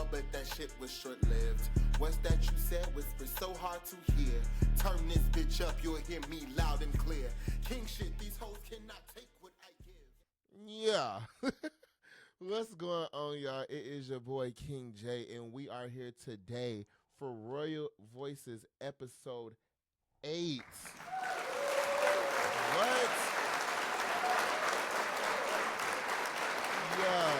y'all, but that shit was short-lived. What's that you said? Whisper so hard to hear. Turn this bitch up, you'll hear me loud and clear. King shit, these hoes cannot take what I give. Yeah. What's going on, y'all? It is your boy King Jay, and we are here today for Royal Voices episode 8. What? Yeah.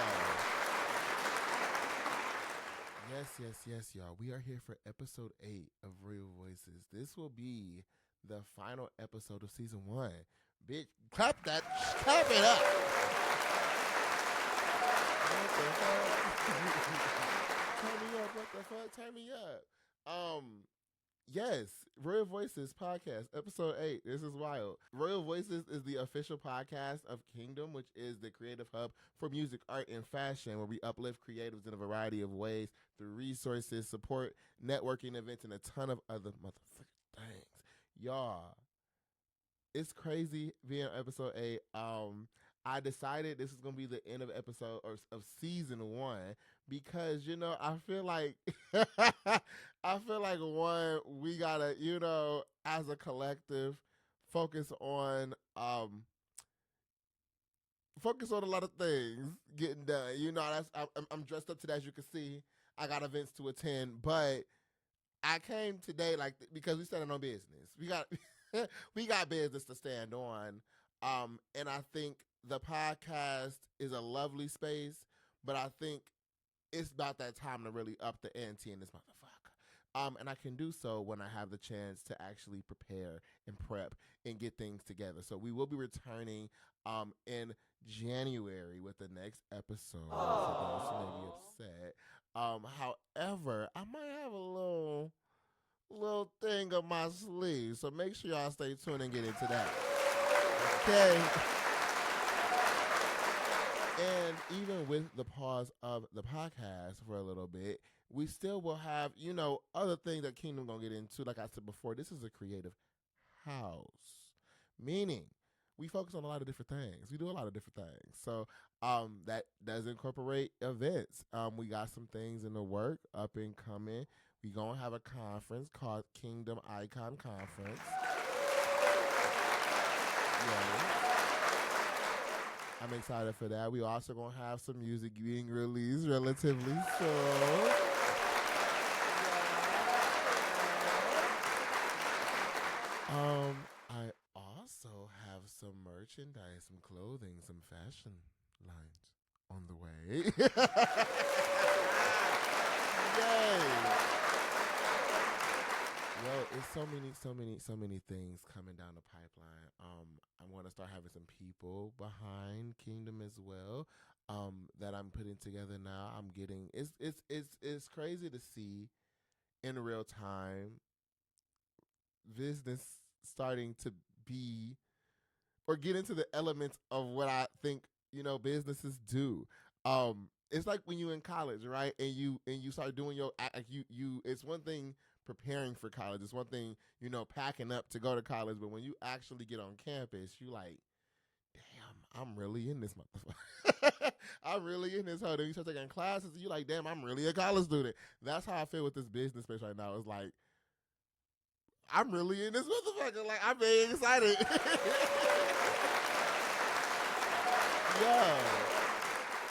Yes, y'all. We are here for episode 8 of Royal Voices. This will be the final episode of season 1. Bitch, clap it up. What the fuck? Turn me up. Yes, Royal Voices podcast, episode 8. This is wild. Royal Voices is the official podcast of Kingdom, which is the creative hub for music, art, and fashion, where we uplift creatives in a variety of ways through resources, support, networking events, and a ton of other motherfucking things. Y'all, it's crazy being on episode 8. I decided this is gonna be the end of episode of season 1 because I feel like we gotta as a collective focus on a lot of things getting done. I'm dressed up today, as you can see. I got events to attend, but I came today because we standing on business. We got business to stand on, and I think the podcast is a lovely space, but I think it's about that time to really up the ante in this motherfucker. And I can do so when I have the chance to actually prepare and prep and get things together. So we will be returning in January with the next episode. For those who may be upset. However, I might have a little thing up my sleeve, so make sure y'all stay tuned and get into that. Okay. And even with the pause of the podcast for a little bit, we still will have, other things that Kingdom gonna get into. Like I said before, this is a creative house, meaning we focus on a lot of different things. We do a lot of different things. So that does incorporate events. We got some things in the work, up and coming. We gonna have a conference called Kingdom Icon Conference. Yeah. I'm excited for that. We also gonna have some music being released relatively soon. I also have some merchandise, some clothing, some fashion lines on the way. Yay! Yo, it's so many things coming down the pipeline. I want to start having some people behind Kingdom as well. That I'm putting together now. I'm getting it's crazy to see in real time business starting to be or get into the elements of what I think businesses do. It's like when you're in college, right? And you start doing your it's one thing preparing for college. It's one thing, packing up to go to college. But when you actually get on campus, you like, damn, I'm really in this motherfucker. I'm really in this hoe. Then you start taking classes, and you like, damn, I'm really a college student. That's how I feel with this business space right now. It's like, I'm really in this motherfucker. Like, I'm very excited. Yeah.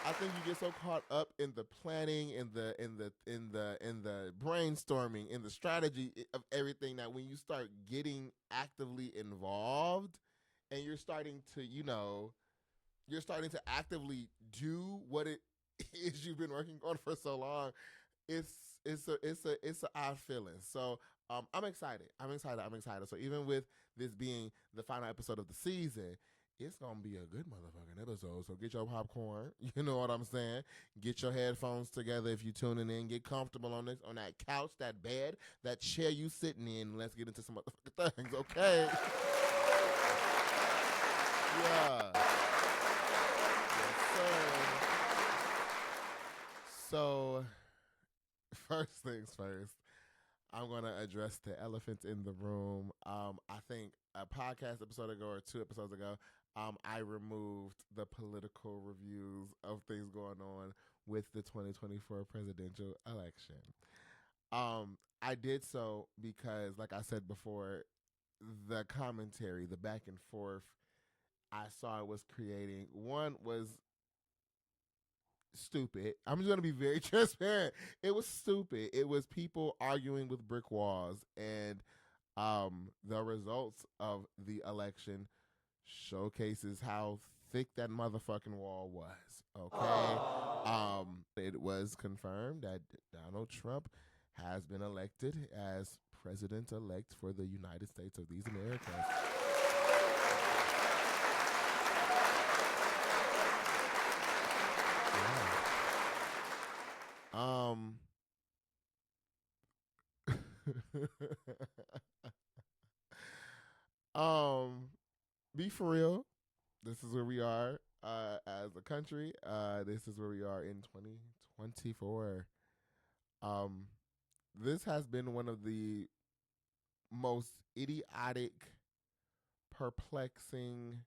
I think you get so caught up in the planning, in the brainstorming, in the strategy of everything that when you start getting actively involved and you're starting to actively do what it is you've been working on for so long, it's a odd feeling. So I'm excited. So even with this being the final episode of the season, it's going to be a good motherfucking episode. So get your popcorn. You know what I'm saying? Get your headphones together if you're tuning in. Get comfortable on that couch, that bed, that chair you sitting in. Let's get into some motherfucking things, okay? Yeah. Yes, sir. So, first things first. I'm going to address the elephant in the room. I think a podcast episode ago or 2 episodes ago, I removed the political reviews of things going on with the 2024 presidential election. I did so because, like I said before, the commentary, the back and forth I saw it was creating, one was stupid. I'm just gonna be very transparent. It was stupid. It was people arguing with brick walls, and the results of the election showcases how thick that motherfucking wall was. Okay. It was confirmed that Donald Trump has been elected as president elect for the United States of these Americas. Be for real. This is where we are as a country. This is where we are in 2024. This has been one of the most idiotic, perplexing,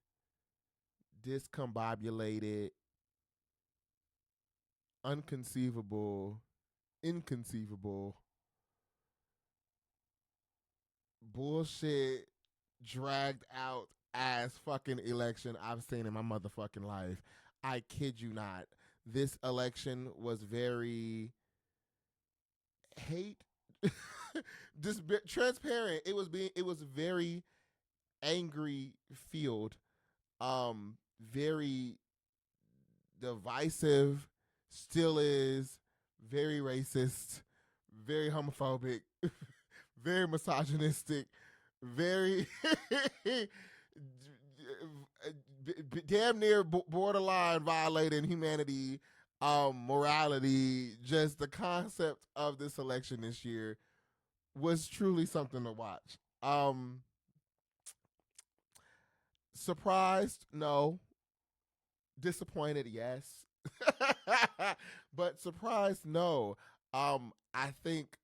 discombobulated, inconceivable, bullshit, dragged out ass fucking election I've seen in my motherfucking life. I kid you not. This election was very just transparent. It was very angry field. Very divisive, still is, very racist, very homophobic, very misogynistic, very damn near borderline violating humanity, morality. Just the concept of this election this year was truly something to watch. Surprised? No. Disappointed? Yes. But surprised? No. I think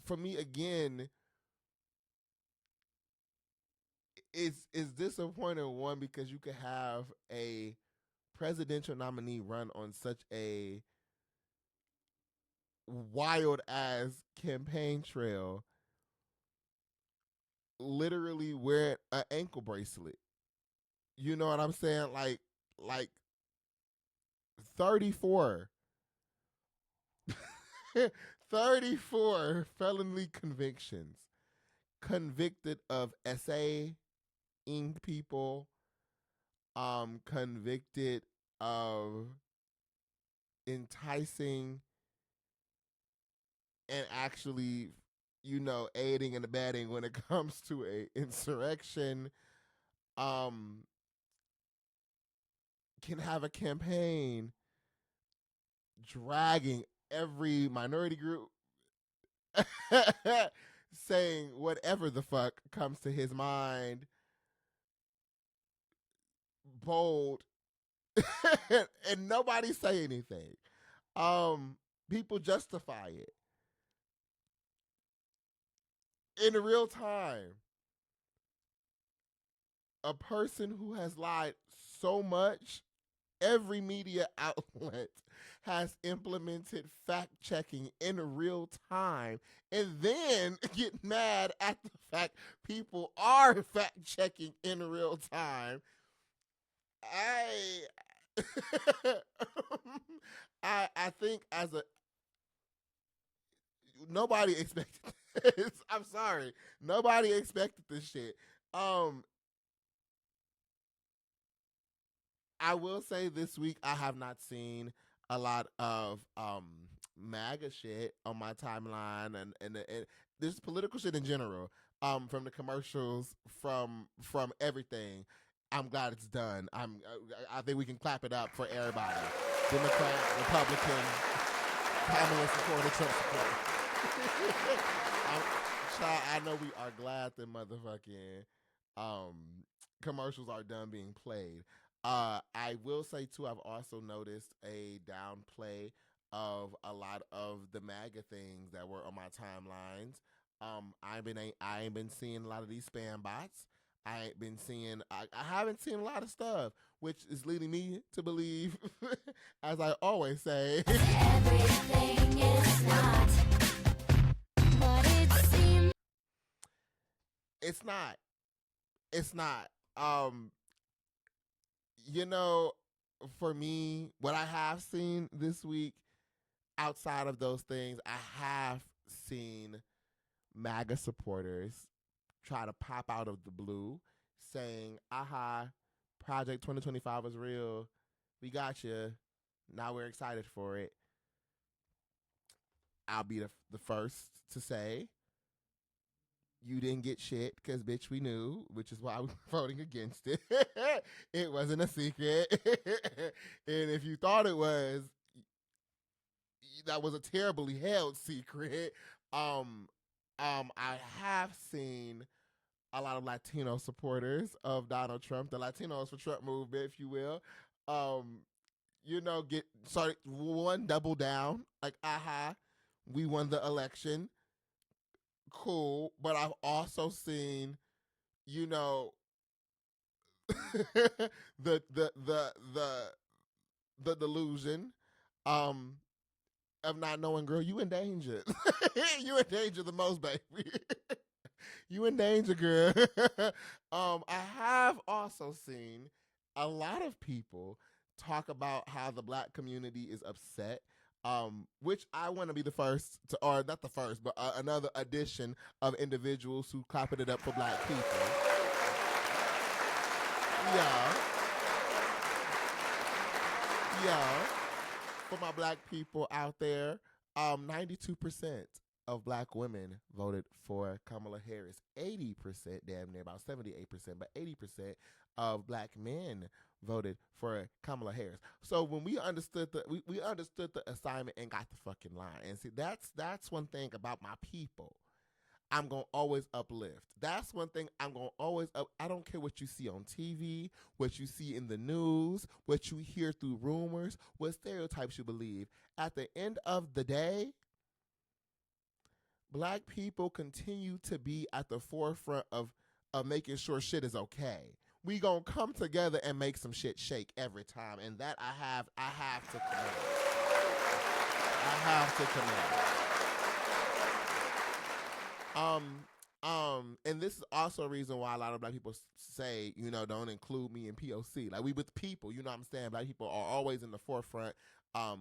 for me again, it's disappointing, one, because you could have a presidential nominee run on such a wild ass campaign trail, literally wear an ankle bracelet. You know what I'm saying? Like 34 34 felony convictions, convicted of SA ing people, convicted of enticing and actually, aiding and abetting when it comes to a insurrection. Can have a campaign dragging every minority group, saying whatever the fuck comes to his mind, bold, and nobody say anything. People justify it in real time. A person who has lied so much, every media outlet has implemented fact checking in real time, and then get mad at the fact people are fact checking in real time. I think nobody expected this. I'm sorry. Nobody expected this shit. I will say this week I have not seen a lot of MAGA shit on my timeline, and this political shit in general. From the commercials, from everything. I'm glad it's done. I think we can clap it up for everybody. Democrat, Republican, Kamala supporter, Trump supporter. I know we are glad the motherfucking commercials are done being played. I will say too, I've also noticed a downplay of a lot of the MAGA things that were on my timelines. I ain't been seeing a lot of these spam bots. I ain't been seeing. I haven't seen a lot of stuff, which is leading me to believe, as I always say, Everything is not what it seems. it's not. It's not. You know, for me, what I have seen this week, outside of those things, I have seen MAGA supporters try to pop out of the blue saying, aha, Project 2025 is real. We got you. Now we're excited for it. I'll be the first to say you didn't get shit because, bitch, we knew, which is why we were voting against it. It wasn't a secret. And if you thought it was, that was a terribly held secret. I have seen a lot of Latino supporters of Donald Trump, the Latinos for Trump movement, if you will. Get sorry, one double down, like, aha, we won the election. Cool. But I've also seen, the the delusion of not knowing, girl, you in danger. You in danger the most, baby. You in danger, girl. I have also seen a lot of people talk about how the black community is upset, which I want to be the first to, or not the first, but another addition of individuals who clapping it up for black people. Yeah. For my black people out there, 92% of black women voted for Kamala Harris. 80%, damn near about 78%, but 80% of black men voted for Kamala Harris. So when we understood we understood the assignment and got the fucking line. And see, that's one thing about my people. I'm going to always uplift. That's one thing I'm going to always I don't care what you see on TV, what you see in the news, what you hear through rumors, what stereotypes you believe. At the end of the day, black people continue to be at the forefront of making sure shit is okay. We gonna come together and make some shit shake every time, and that I have to commend. I have to commend. And this is also a reason why a lot of black people say, don't include me in POC. Like, we with the people, you know what I'm saying? Black people are always in the forefront of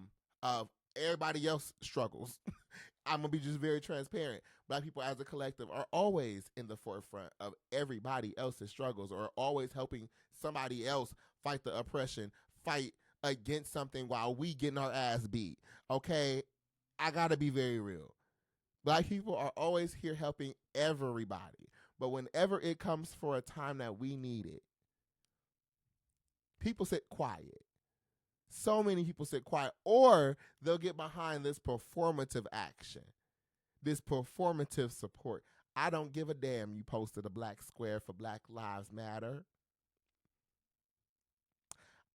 everybody else's struggles. I'm going to be just very transparent. Black people as a collective are always in the forefront of everybody else's struggles, or always helping somebody else fight the oppression, fight against something while we getting our ass beat. Okay? I got to be very real. Black people are always here helping everybody. But whenever it comes for a time that we need it, people sit quiet. So many people sit quiet, or they'll get behind this performative action, this performative support. I don't give a damn you posted a black square for Black Lives Matter.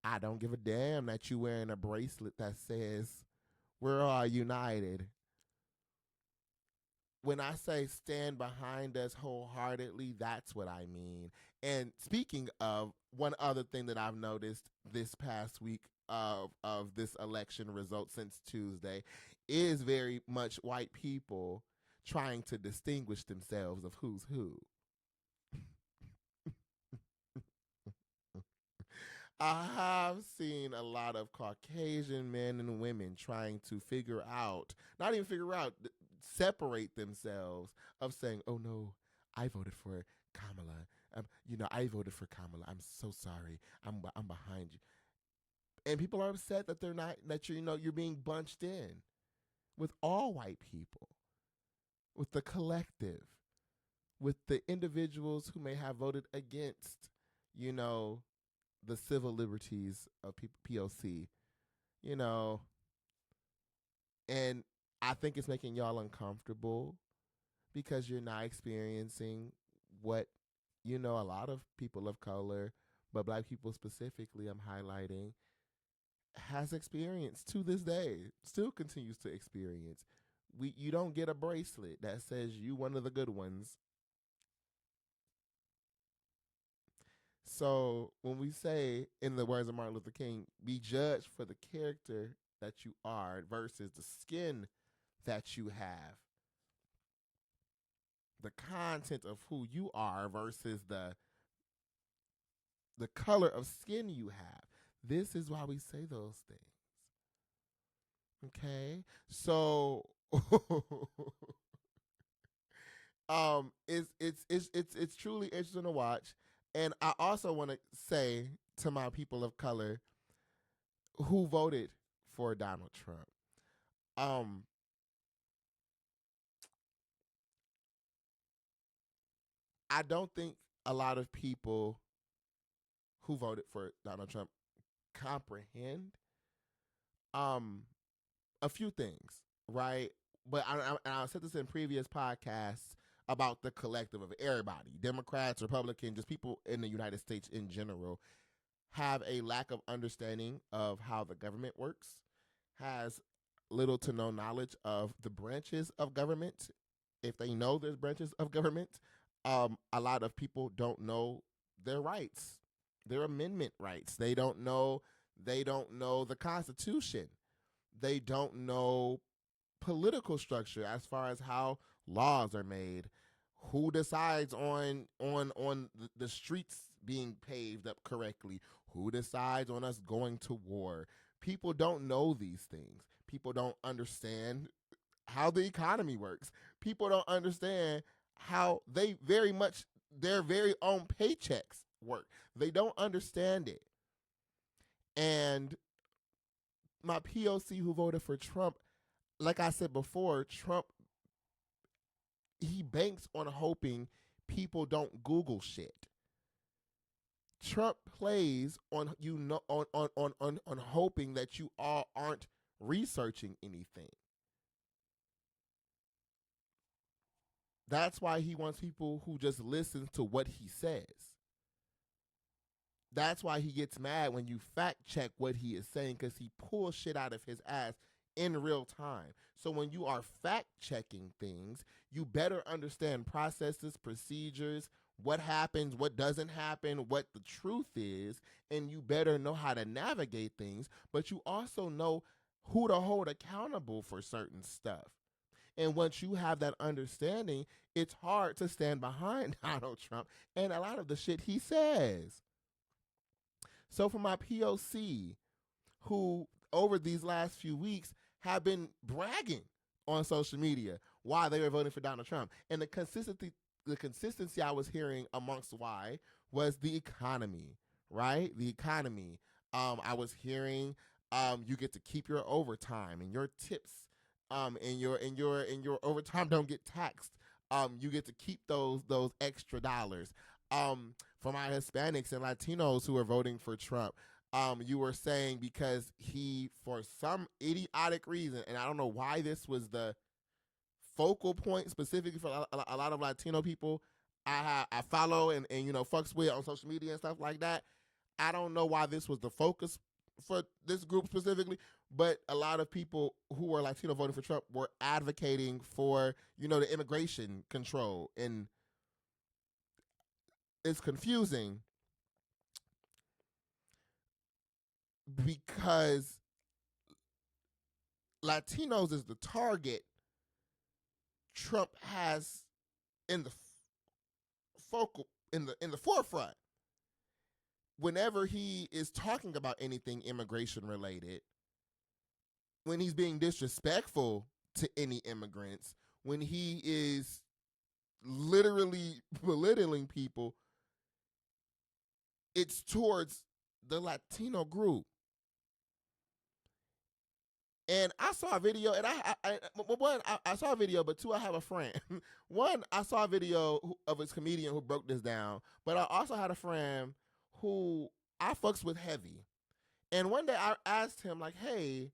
I don't give a damn that you wearing a bracelet that says we're all united. When I say stand behind us wholeheartedly, that's what I mean. And speaking of, one other thing that I've noticed this past week of this election result since Tuesday is very much white people trying to distinguish themselves of who's who. I have seen a lot of Caucasian men and women trying to separate themselves of saying, oh no, I voted for Kamala. I voted for Kamala. I'm so sorry. I'm behind you. And people are upset that you're being bunched in with all white people, with the collective, with the individuals who may have voted against, the civil liberties of POC, and I think it's making y'all uncomfortable because you're not experiencing what, a lot of people of color, but black people specifically, I'm highlighting, has experienced to this day, still continues to experience. You don't get a bracelet that says you one of the good ones. So when we say, in the words of Martin Luther King, be judged for the character that you are versus the skin that you have, the content of who you are versus the color of skin you have. This is why we say those things. Okay? So it's truly interesting to watch. And I also want to say to my people of color who voted for Donald Trump. I don't think a lot of people who voted for Donald Trump comprehend a few things, right? But I said this in previous podcasts about the collective of everybody, Democrats, Republicans, just people in the United States in general, have a lack of understanding of how the government works, has little to no knowledge of the branches of government. If they know there's branches of government, a lot of people don't know their rights, their amendment rights. They don't know the Constitution. They don't know political structure as far as how laws are made, who decides on the streets being paved up correctly, who decides on us going to war. People don't know these things. People don't understand how the economy works. People don't understand how their very own paychecks work. They don't understand it. And my POC who voted for Trump, like I said before, Trump, he banks on hoping people don't Google shit. Trump plays on on hoping that you all aren't researching anything. That's why he wants people who just listen to what he says. That's why he gets mad when you fact check what he is saying, because he pulls shit out of his ass in real time. So when you are fact checking things, you better understand processes, procedures, what happens, what doesn't happen, what the truth is, and you better know how to navigate things, but you also know who to hold accountable for certain stuff. And once you have that understanding, it's hard to stand behind Donald Trump and a lot of the shit he says. So for my POC, who over these last few weeks have been bragging on social media why they were voting for Donald Trump, and the consistency I was hearing amongst why was the economy, right? The economy. I was hearing you get to keep your overtime and your tips, and your overtime don't get taxed. You get to keep those extra dollars. For my Hispanics and Latinos who are voting for Trump, you were saying because he, for some idiotic reason, and I don't know why this was the focal point specifically for a lot of Latino people I follow and fucks with on social media and stuff like that. I don't know why this was the focus for this group specifically, but a lot of people who were Latino voting for Trump were advocating for, the immigration control. And it's confusing because Latinos is the target Trump has in the in the forefront. Whenever he is talking about anything immigration related, when he's being disrespectful to any immigrants, when he is literally belittling people, it's towards the Latino group. And I saw a video, and I saw a video, but two, I have a friend. One, I saw a video of his comedian who broke this down, but I also had a friend who I fucks with heavy. And one day I asked him, like, hey,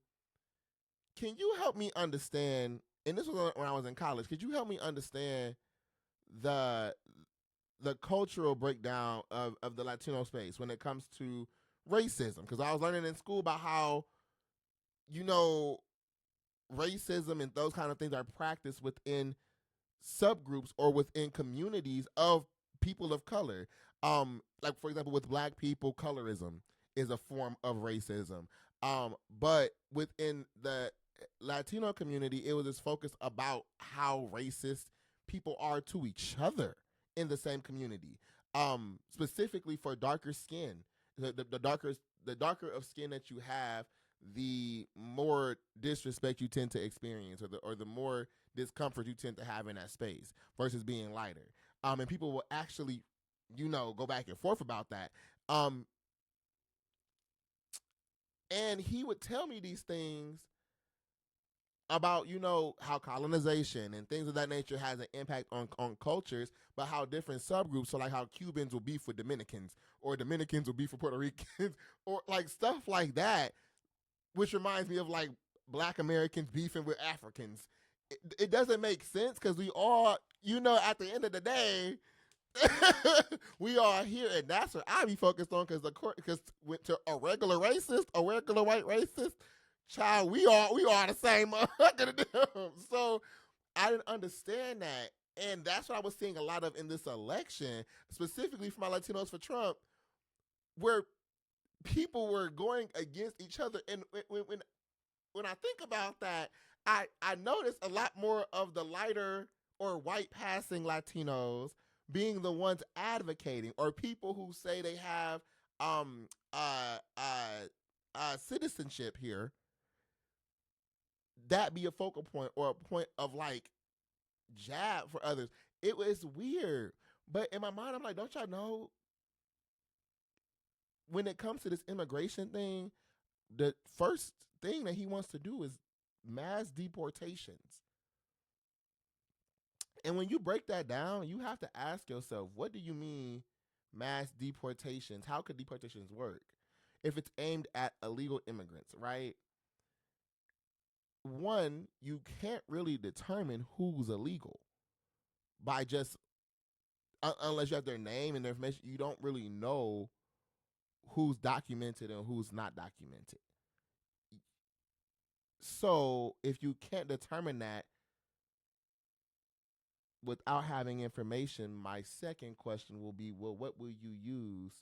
can you help me understand, and this was when I was in college, could you help me understand the cultural breakdown of the Latino space when it comes to racism? Because I was learning in school about how, racism and those kind of things are practiced within subgroups or within communities of people of color. Like for example, with black people, colorism is a form of racism. But within the Latino community, it was just focused about how racist people are to each other in the same community. Specifically for darker skin, the darker of skin that you have, the more disrespect you tend to experience, or the more discomfort you tend to have in that space versus being lighter. And people will actually, go back and forth about that. And he would tell me these things about, how colonization and things of that nature has an impact on cultures, but how different subgroups, so like how Cubans will beef with Dominicans, or Dominicans will beef with Puerto Ricans, or like stuff like that, which reminds me of like Black Americans beefing with Africans. It doesn't make sense because we all, at the end of the day, we are here, and that's what I be focused on. Because to a regular racist, a regular white racist, child, we are the same motherfucker. So I didn't understand that, and that's what I was seeing a lot of in this election, specifically for my Latinos for Trump, where people were going against each other. And when I think about that, I noticed a lot more of the lighter or white passing Latinos being the ones advocating, or people who say they have citizenship here, that be a focal point or a point of like jab for others. It was weird. But in my mind, I'm like, don't y'all know, when it comes to this immigration thing, the first thing that he wants to do is mass deportations. And when you break that down, you have to ask yourself, what do you mean mass deportations? How could deportations work if it's aimed at illegal immigrants, right? One, you can't really determine who's illegal by just, unless you have their name and their information, you don't really know who's documented and who's not documented. So if you can't determine that without having information, my second question will be, well, what will you use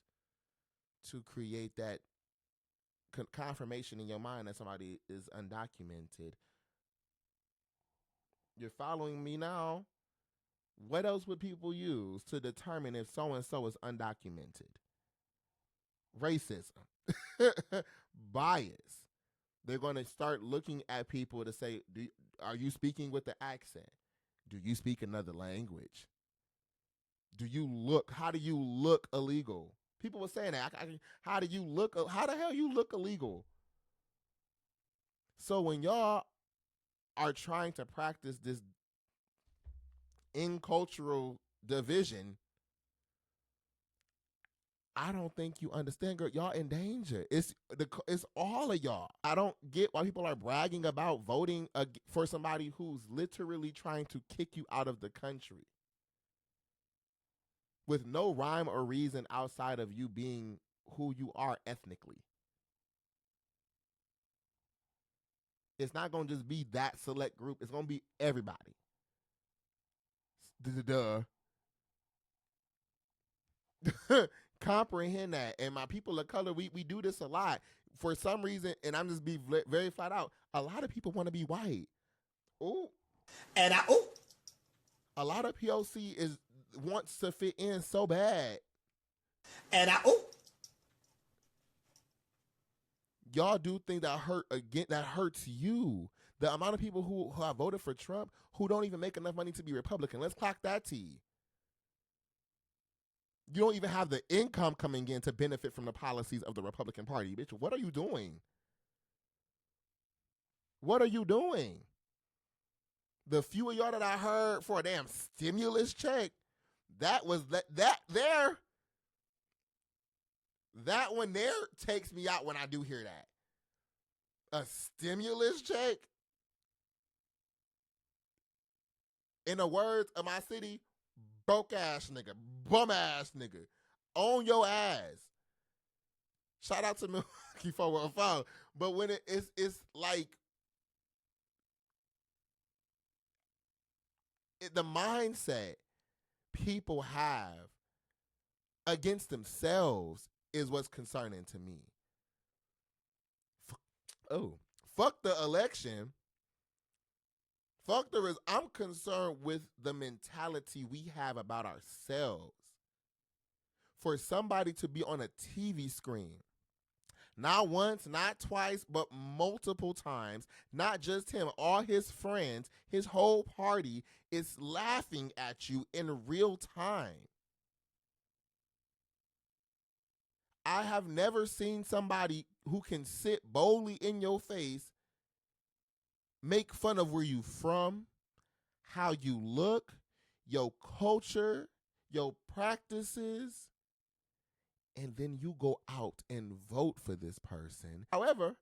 to create that confirmation in your mind that somebody is undocumented? You're following me now? What else would people use to determine if so-and-so is undocumented? Racism. Bias. They're going to start looking at people to say, are you speaking with the accent? Do you speak another language? How do you look illegal? People were saying that. How do you look? How the hell you look illegal? So when y'all are trying to practice this in-cultural division, I don't think you understand, girl. Y'all in danger. It's all of y'all. I don't get why people are bragging about voting for somebody who's literally trying to kick you out of the country with no rhyme or reason outside of you being who you are ethnically. It's not going to just be that select group. It's going to be everybody. Duh. Comprehend that. And my people of color, we do this a lot. For some reason, and I'm just be very flat out, a lot of people want to be white. Ooh. And a lot of POC wants to fit in so bad. And y'all do things that hurts you. The amount of people who have voted for Trump who don't even make enough money to be Republican. Let's clock that tea. You don't even have the income coming in to benefit from the policies of the Republican Party. Bitch, what are you doing? What are you doing? The few of y'all that I heard for a damn stimulus check, that one there takes me out when I do hear that. A stimulus check? In the words of my city, broke ass nigga, bum ass nigga, on your ass. Shout out to Milwaukee 415. But when it's like the mindset people have against themselves is what's concerning to me. Fuck the election. Fuck the I'm concerned with the mentality we have about ourselves. For somebody to be on a TV screen, not once, not twice, but multiple times, not just him, all his friends, his whole party is laughing at you in real time. I have never seen somebody who can sit boldly in your face, make fun of where you from, how you look, your culture, your practices, and then you go out and vote for this person. However,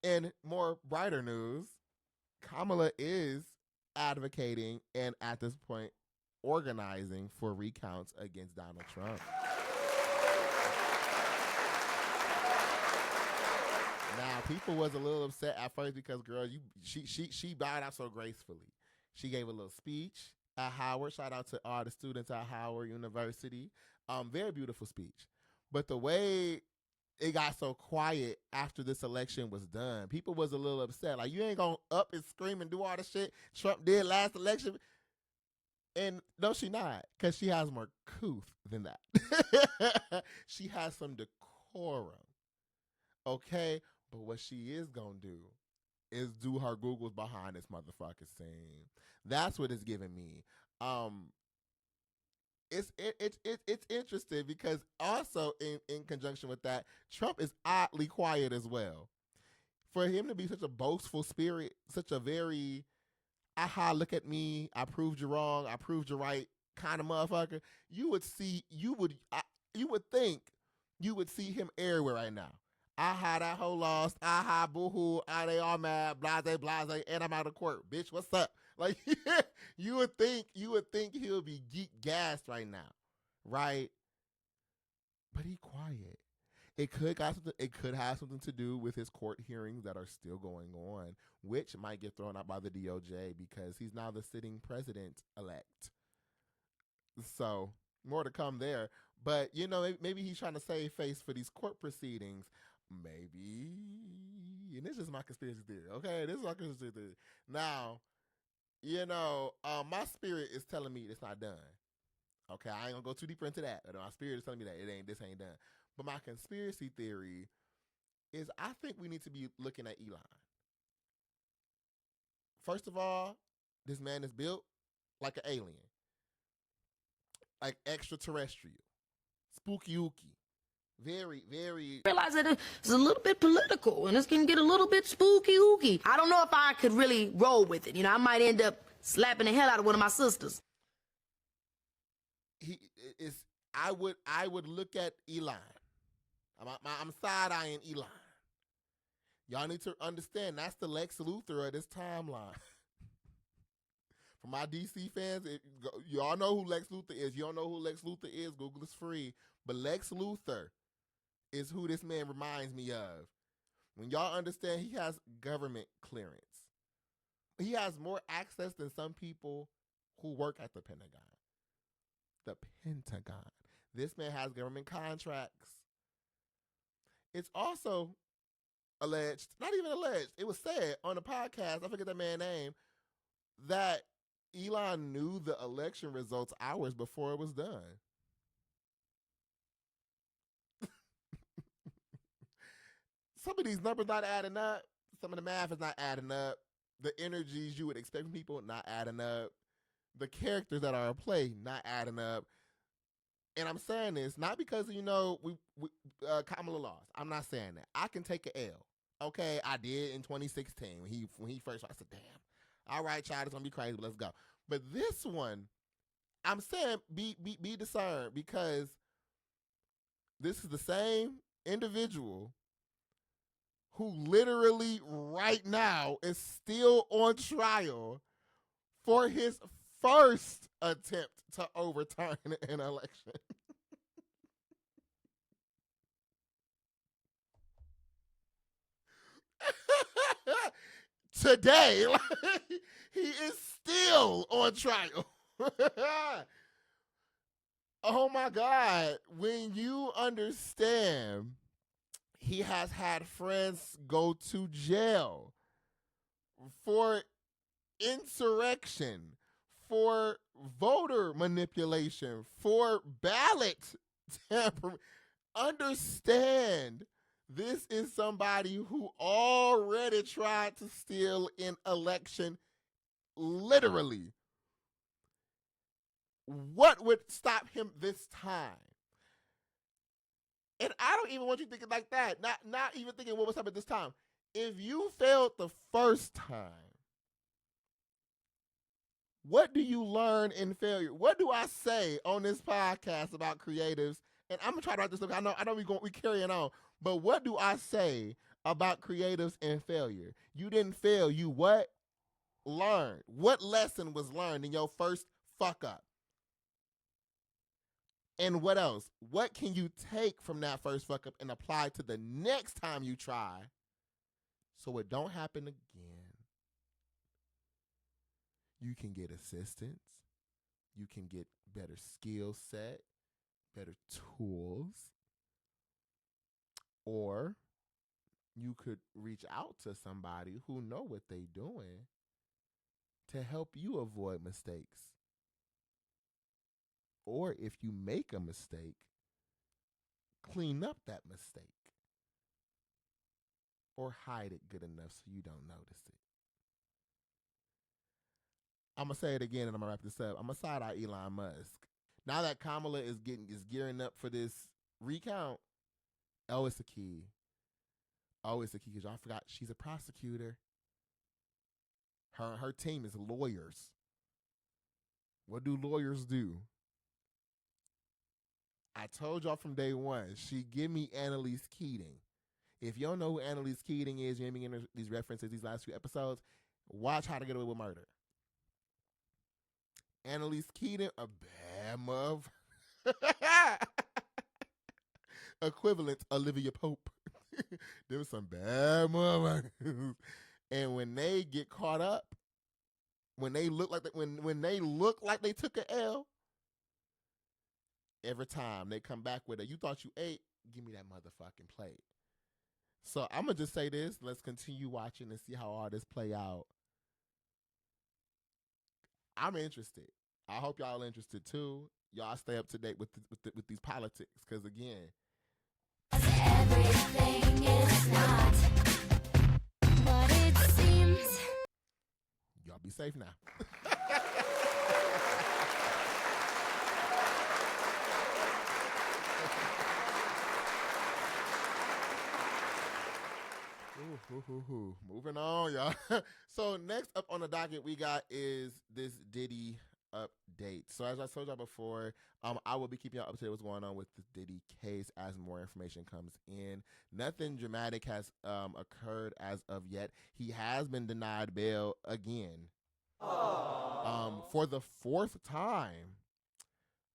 in more brighter news, Kamala is advocating and at this point organizing for recounts against Donald Trump. Now, people was a little upset at first because, girl, she bowed out so gracefully. She gave a little speech at Howard. Shout out to all the students at Howard University. Very beautiful speech. But the way it got so quiet after this election was done, people was a little upset. Like, you ain't gonna up and scream and do all the shit Trump did last election. And no, she not, because she has more couth than that. She has some decorum. Okay? But what she is gonna do is do her Googles behind this motherfucking scene. That's what it's giving me. It's interesting because also in conjunction with that, Trump is oddly quiet as well. For him to be such a boastful spirit, such a very, aha, look at me, I proved you wrong, I proved you right kind of motherfucker, you would think you would see him everywhere right now. Aha, that hoe lost. Aha, boo-hoo. Ah, they all mad. Blase, blase. And I'm out of court. Bitch, what's up? Like, you would think he'll be geek gassed right now. Right? But he quiet. It could have something to do with his court hearings that are still going on, which might get thrown out by the DOJ because he's now the sitting president-elect. So, more to come there. But, you know, maybe he's trying to save face for these court proceedings. Maybe. And this is my conspiracy theory, okay? This is my conspiracy theory. Now, you know, my spirit is telling me it's not done. Okay, I ain't gonna go too deeper into that. But my spirit is telling me that this ain't done. But my conspiracy theory is I think we need to be looking at Elon. First of all, this man is built like an alien. Like extraterrestrial. Spooky ooky. Very, very. Realize that it's a little bit political and it's going to get a little bit spooky ooky. I don't know if I could really roll with it. You know, I might end up slapping the hell out of one of my sisters. I would look at Elon. I'm side-eyeing Elon. Y'all need to understand that's the Lex Luthor of this timeline. For my DC fans, y'all know who Lex Luthor is. You don't know who Lex Luthor is, Google is free. But Lex Luthor is who this man reminds me of. When y'all understand he has government clearance. He has more access than some people who work at the Pentagon. The Pentagon. This man has government contracts. It's also alleged, not even alleged, it was said on the podcast, I forget that man's name, that Elon knew the election results hours before it was done. Some of these numbers not adding up. Some of the math is not adding up. The energies you would expect from people not adding up. The characters that are at play not adding up. And I'm saying this not because, you know, we Kamala lost. I'm not saying that. I can take an L. Okay, I did in 2016 when he first. I said, damn. All right, child, it's gonna be crazy, but let's go. But this one, I'm saying be discerned because this is the same individual who literally right now is still on trial for his first attempt to overturn an election. Today, he is still on trial. Oh my God. When you understand he has had friends go to jail for insurrection, for voter manipulation, for ballot tampering. Understand this is somebody who already tried to steal an election, literally. What would stop him this time? And I don't even want you thinking like that. Not even thinking what was happening this time. If you failed the first time, what do you learn in failure? What do I say on this podcast about creatives? And I'm gonna try to write this up. I know we carrying on, but what do I say about creatives and failure? You didn't fail. You what? Learned. What lesson was learned in your first fuck up? And what else? What can you take from that first fuck up and apply to the next time you try so it don't happen again? You can get assistance. You can get better skill set, better tools. Or you could reach out to somebody who know what they doing to help you avoid mistakes. Or if you make a mistake, clean up that mistake. Or hide it good enough so you don't notice it. I'm going to say it again and I'm going to wrap this up. I'm going to side eye Elon Musk. Now that Kamala is gearing up for this recount, oh, it's the key. Oh, it's the key because y'all forgot she's a prosecutor. Her team is lawyers. What do lawyers do? I told y'all from day one, she give me Annalise Keating. If you don't know who Annalise Keating is, you ain't been getting these references these last few episodes, watch How to Get Away with Murder. Annalise Keating, a bad mother. Equivalent Olivia Pope. There was some bad motherfuckers. And when they get caught up, when they look like when they look like they took an L, every time they come back with a "you thought you ate, give me that motherfucking plate." So I'm gonna just say this: let's continue watching and see how all this play out. I'm interested. I hope y'all interested too. Y'all stay up to date with these politics, because again, Everything is not what it seems. y'all be safe now. Moving on, y'all. So next up on the docket we got is this Diddy update. So as I told y'all before, I will be keeping y'all up to date what's going on with the Diddy case as more information comes in. Nothing dramatic has occurred as of yet. He has been denied bail again. For the fourth time.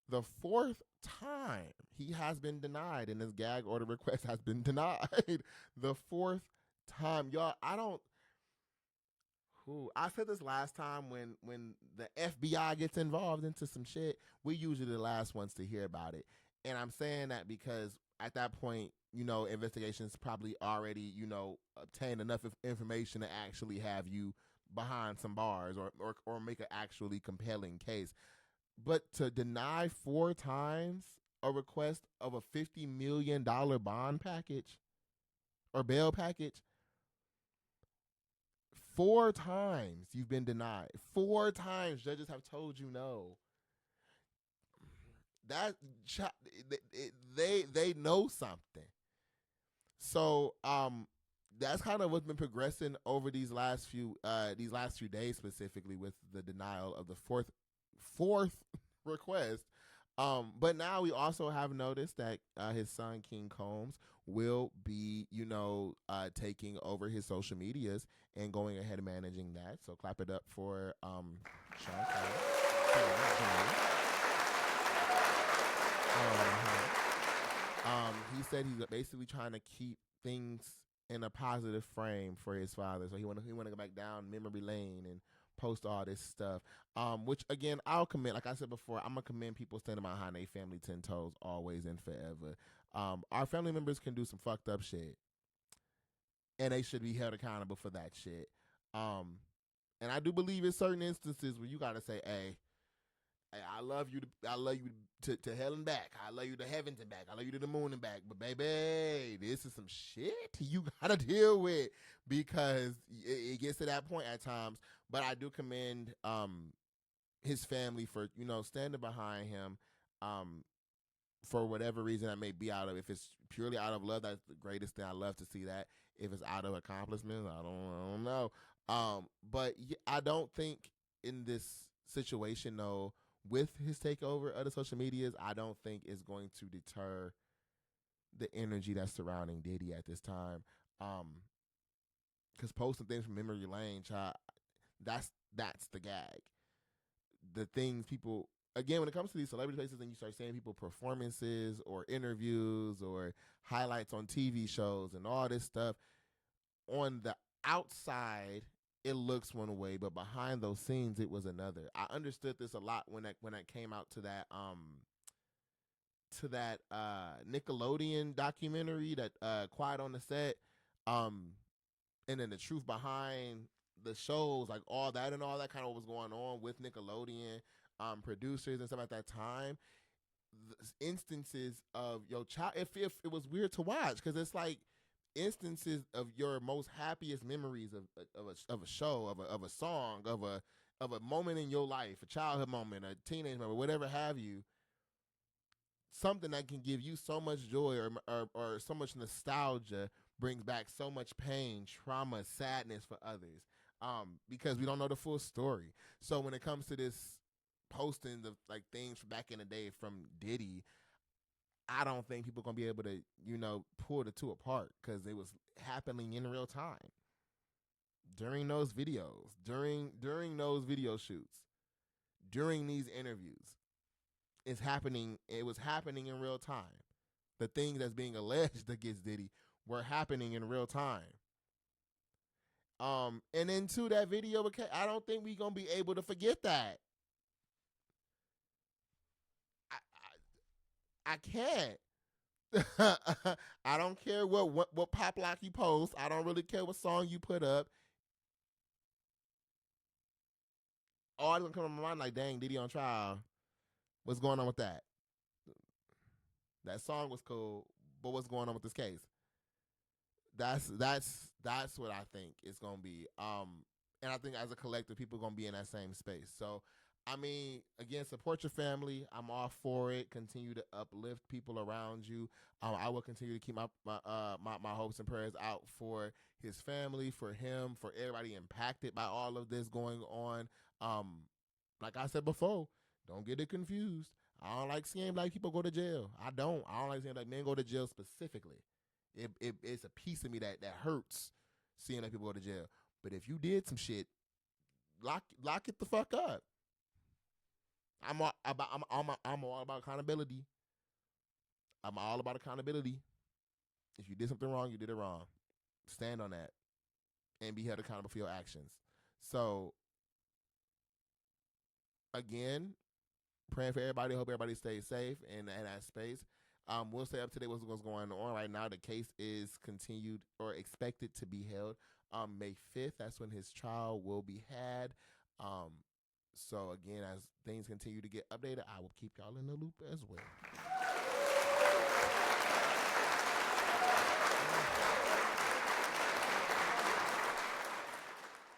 The fourth time he has been denied, and his gag order request has been denied. The fourth time. Y'all, I said this last time, when the FBI gets involved into some shit, we usually the last ones to hear about it. And I'm saying that because at that point, investigations probably already, obtained enough information to actually have you behind some bars or make an actually compelling case. But to deny 4 times a request of a $50 million bond package or bail package, 4 times you've been denied. 4 times judges have told you no. That they know something. So that's kind of what's been progressing over these last few days, specifically with the denial of the fourth request. But now we also have noticed that his son King Combs will be, taking over his social medias and going ahead and managing that. So clap it up for Sean Combs. He said he's basically trying to keep things in a positive frame for his father. So he want to go back down memory lane and post all this stuff. Which again, I'll commend. Like I said before, I'm gonna commend people standing behind their family 10 toes, always and forever. Our family members can do some fucked up shit, and they should be held accountable for that shit. And I do believe in certain instances where you gotta say, "Hey, I love you. I love you to hell and back. I love you to heavens and back. I love you to the moon and back. But baby, this is some shit you gotta deal with because it gets to that point at times." But I do commend his family for standing behind him for whatever reason that may be out of. If it's purely out of love, that's the greatest thing. I love to see that. If it's out of accomplishment, I don't know. But I don't think in this situation though, with his takeover of the social medias, I don't think it's going to deter the energy that's surrounding Diddy at this time. Because posting things from memory lane, child, that's the gag. The things people, again, when it comes to these celebrity places and you start seeing people performances or interviews or highlights on TV shows and all this stuff, on the outside it looks one way, but behind those scenes it was another. I understood this a lot when I came out to that Nickelodeon documentary, that Quiet on the Set, and then the truth behind the shows, like all that kind of was going on with Nickelodeon producers and stuff at that time. The instances of your child, if it was weird to watch, because it's like instances of your most happiest memories of a show, of a song, of a moment in your life, a childhood moment, a teenage moment, whatever have you, something that can give you so much joy or so much nostalgia brings back so much pain, trauma, sadness for others, because we don't know the full story. So when it comes to this posting of like things from back in the day from Diddy, I don't think people are going to be able to, pull the two apart because it was happening in real time. During those videos, during those video shoots, during these interviews, it was happening in real time. The things that's being alleged against Diddy were happening in real time. And then to that video, I don't think we're going to be able to forget that. I can't. I don't care what pop lock you post. I don't really care what song you put up. All that's gonna come to my mind like, dang, Diddy on trial. What's going on with that? That song was cool, but what's going on with this case? That's what I think it's gonna be. And I think as a collective, people are gonna be in that same space. So I mean, again, support your family. I'm all for it. Continue to uplift people around you. I will continue to keep my hopes and prayers out for his family, for him, for everybody impacted by all of this going on. Like I said before, don't get it confused. I don't like seeing black people go to jail. I don't like seeing black men go to jail specifically. It's a piece of me that hurts seeing black people go to jail. But if you did some shit, lock it the fuck up. I'm all about accountability. I'm all about accountability. If you did something wrong, you did it wrong. Stand on that and be held accountable for your actions. So, again, praying for everybody. Hope everybody stays safe in that space. We'll stay up to date with what's going on right now. The case is continued or expected to be held May 5th. That's when his trial will be had. So, again, as things continue to get updated, I will keep y'all in the loop as well.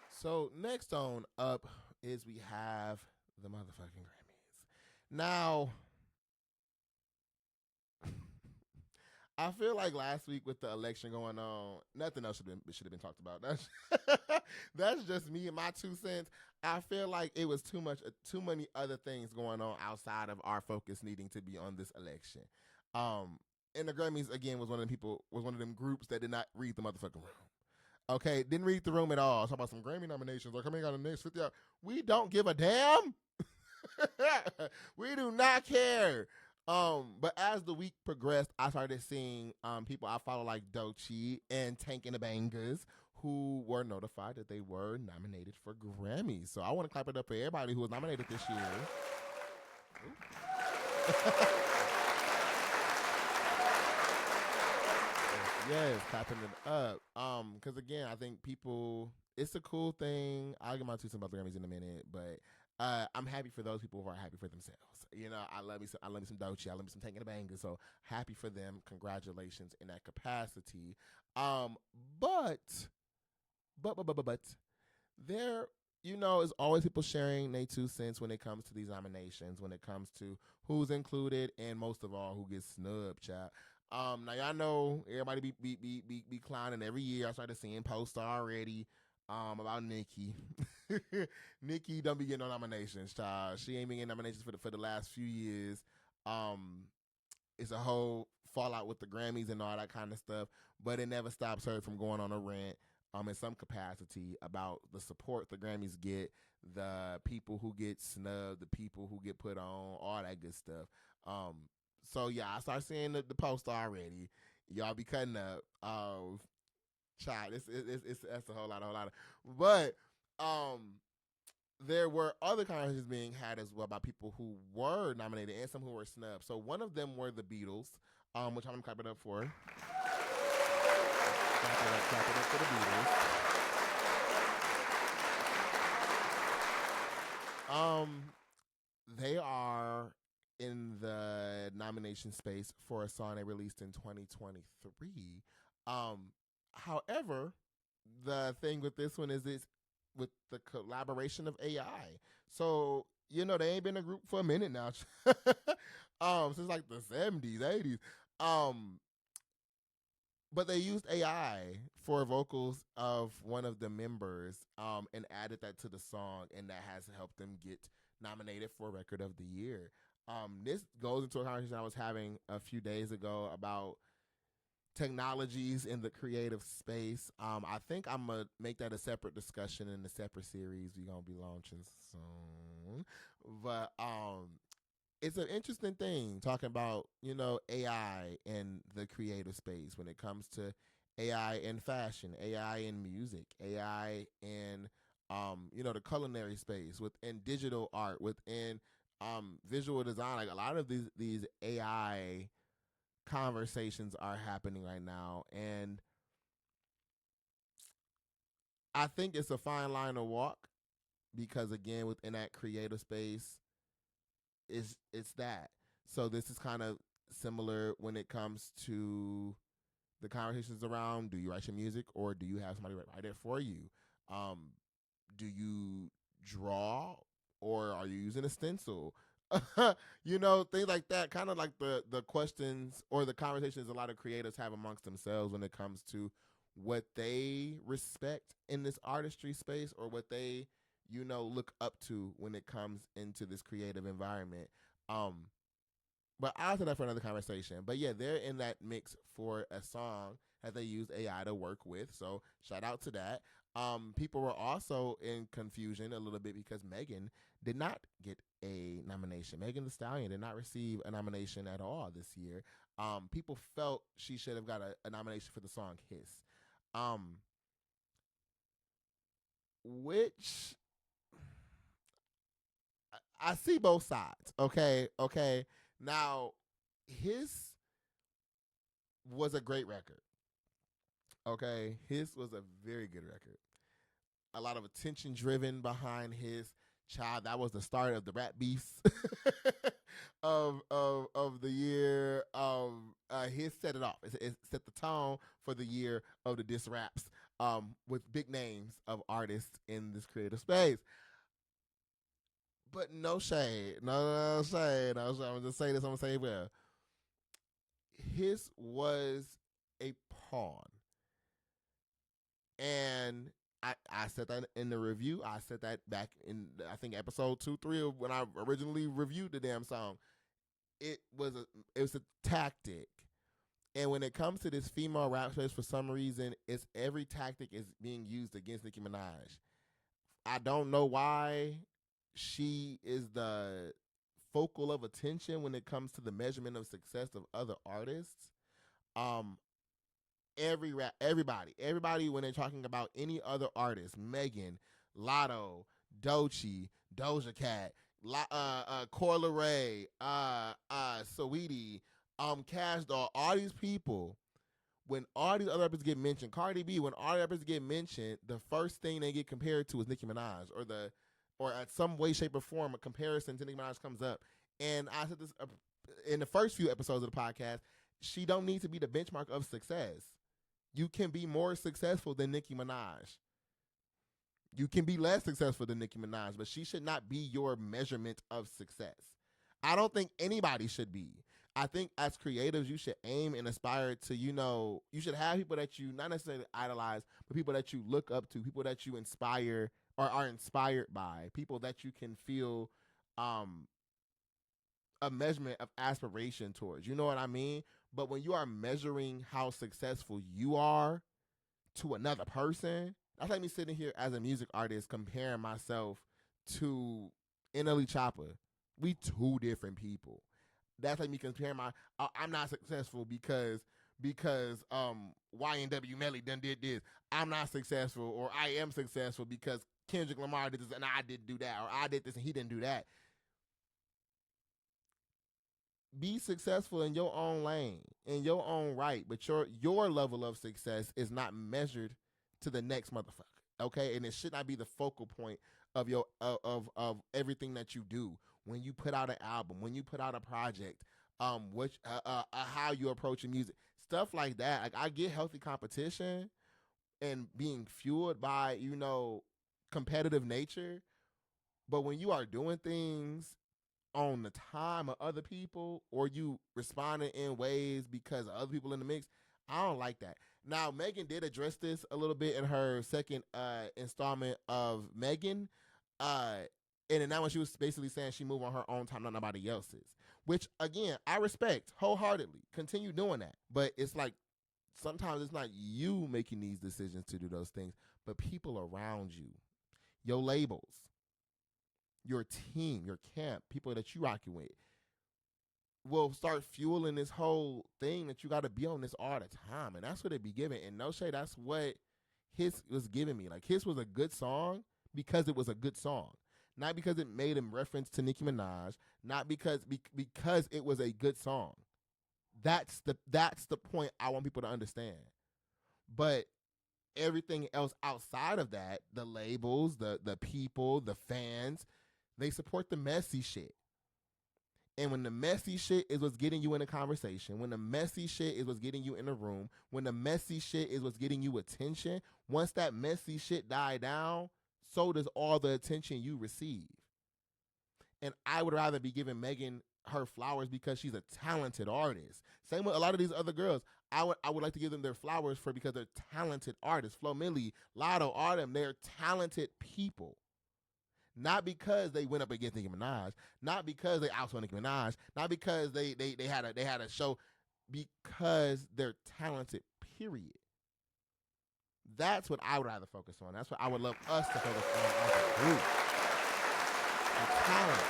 So, next on up is we have the motherfucking Grammys. Now, I feel like last week with the election going on, nothing else should have been talked about. That's just me and my 2 cents. I feel like it was too many other things going on outside of our focus needing to be on this election. And the Grammys again was one of them groups that did not read the motherfucking room. Okay, didn't read the room at all. Talk about some Grammy nominations or coming out in the next 50 hours. We don't give a damn. We do not care. But as the week progressed, I started seeing people I follow like Doechii and Tank and the Bangers, who were notified that they were nominated for Grammys. So I want to clap it up for everybody who was nominated this year. Yes, clapping it up. Because again, I think people, it's a cool thing. I'll get my 2 cents about the Grammys in a minute, but I'm happy for those people who are happy for themselves. You know, I love me some Doechii. I love me some Taking a Banger. So happy for them. Congratulations in that capacity. But there, you know, is always people sharing their 2 cents when it comes to these nominations, when it comes to who's included, and most of all, who gets snubbed, child. Now y'all know everybody be clowning every year. I started seeing posts already about Nikki. Nikki don't be getting no nominations, child. She ain't been getting nominations for the last few years. It's a whole fallout with the Grammys and all that kind of stuff, but it never stops her from going on a rant in some capacity about the support the Grammys get, the people who get snubbed, the people who get put on, all that good stuff. So yeah, I start seeing the post already. Y'all be cutting up. Child, it's that's a whole lot. But there were other conversations being had as well about people who were nominated and some who were snubbed. So one of them were the Beatles, which I'm gonna clap it up for. Clap it up for the Beatles. They are in the nomination space for a song they released in 2023. However, the thing with this one is it's with the collaboration of AI. So, you know, they ain't been a group for a minute now. Since like the 70s, 80s. But they used AI for vocals of one of the members and added that to the song, and that has helped them get nominated for Record of the Year. This goes into a conversation I was having a few days ago about technologies in the creative space. I think I'm going to make that a separate discussion in a separate series we're going to be launching soon. But it's an interesting thing talking about, you know, AI in the creative space when it comes to AI in fashion, AI in music, AI in, you know, the culinary space, within digital art, within visual design. Like a lot of these AI conversations are happening right now, and I think it's a fine line to walk because again, within that creative space, it's that. So this is kind of similar when it comes to the conversations around: do you write your music or do you have somebody write it for you? Do you draw or are you using a stencil? You know, things like that. Kind of like the questions or the conversations a lot of creators have amongst themselves when it comes to what they respect in this artistry space or what they, you know, look up to when it comes into this creative environment. But I'll say that for another conversation. But yeah, they're in that mix for a song that they use AI to work with. So shout out to that. People were also in confusion a little bit because Megan did not get a nomination. Megan Thee Stallion did not receive a nomination at all this year. People felt she should have got a nomination for the song Hiss. Which I see both sides. Okay. Now, Hiss was a great record. Okay, Hiss was a very good record. A lot of attention driven behind Hiss. Child, that was the start of the rap beefs of the year. Hiss set it off. It set the tone for the year of the diss raps with big names of artists in this creative space. But no shade. No shade. I'm just saying this. I'm going to say it well. Hiss was a pawn. And I said that in the review. I said that back in, I think, episode 2, 3 of when I originally reviewed the damn song. It was a tactic. And when it comes to this female rap space, for some reason, every tactic is being used against Nicki Minaj. I don't know why she is the focal of attention when it comes to the measurement of success of other artists. everybody when they're talking about any other artist, Megan, Lotto, Doja Cat, Coi Leray, Saweetie, Cash Doll, all these people, when all these other rappers get mentioned, Cardi B, when all the rappers get mentioned, the first thing they get compared to is Nicki Minaj, or at some way, shape, or form, a comparison to Nicki Minaj comes up. And I said this in the first few episodes of the podcast, she don't need to be the benchmark of success. You can be more successful than Nicki Minaj. You can be less successful than Nicki Minaj, but she should not be your measurement of success. I don't think anybody should be. I think as creatives, you should aim and aspire to, you should have people that you not necessarily idolize, but people that you look up to, people that you inspire or are inspired by, people that you can feel a measurement of aspiration towards. You know what I mean? But when you are measuring how successful you are to another person, that's like me sitting here as a music artist comparing myself to NLE Chopper. We two different people. That's like me comparing I'm not successful because YNW Melly done did this. I'm not successful, or I am successful because Kendrick Lamar did this and I didn't do that, or I did this and he didn't do that. Be successful in your own lane, in your own right, but your level of success is not measured to the next motherfucker, okay? And it should not be the focal point of your of everything that you do. When you put out an album, when you put out a project, how you approach your music, stuff like that. Like, I get healthy competition and being fueled by, competitive nature. But when you are doing things on the time of other people, or you responding in ways because of other people in the mix, I don't like that. Now, Megan did address this a little bit in her second installment of Megan. And in that one, she was basically saying she moved on her own time, not nobody else's. Which, again, I respect wholeheartedly. Continue doing that. But it's like, sometimes it's not you making these decisions to do those things, but people around you. Your labels. Your team, your camp, people that you rocking with, will start fueling this whole thing that you got to be on this all the time. And that's what it be giving. And no shade, that's what Hiss was giving me. Like, Hiss was a good song because it was a good song. Not because it made him reference to Nicki Minaj, not because it was a good song. That's the point I want people to understand. But everything else outside of that, the labels, the people, the fans, they support the messy shit. And when the messy shit is what's getting you in a conversation, when the messy shit is what's getting you in a room, when the messy shit is what's getting you attention, once that messy shit die down, so does all the attention you receive. And I would rather be giving Megan her flowers because she's a talented artist. Same with a lot of these other girls. I would like to give them their flowers because they're talented artists. Flo Milli, Lotto, all them, they're talented people. Not because they went up against Nicki Minaj, not because they outsold Nicki Minaj, not because they had a show, because they're talented, period. That's what I would rather focus on. That's what I would love us to focus on as a group. The talent.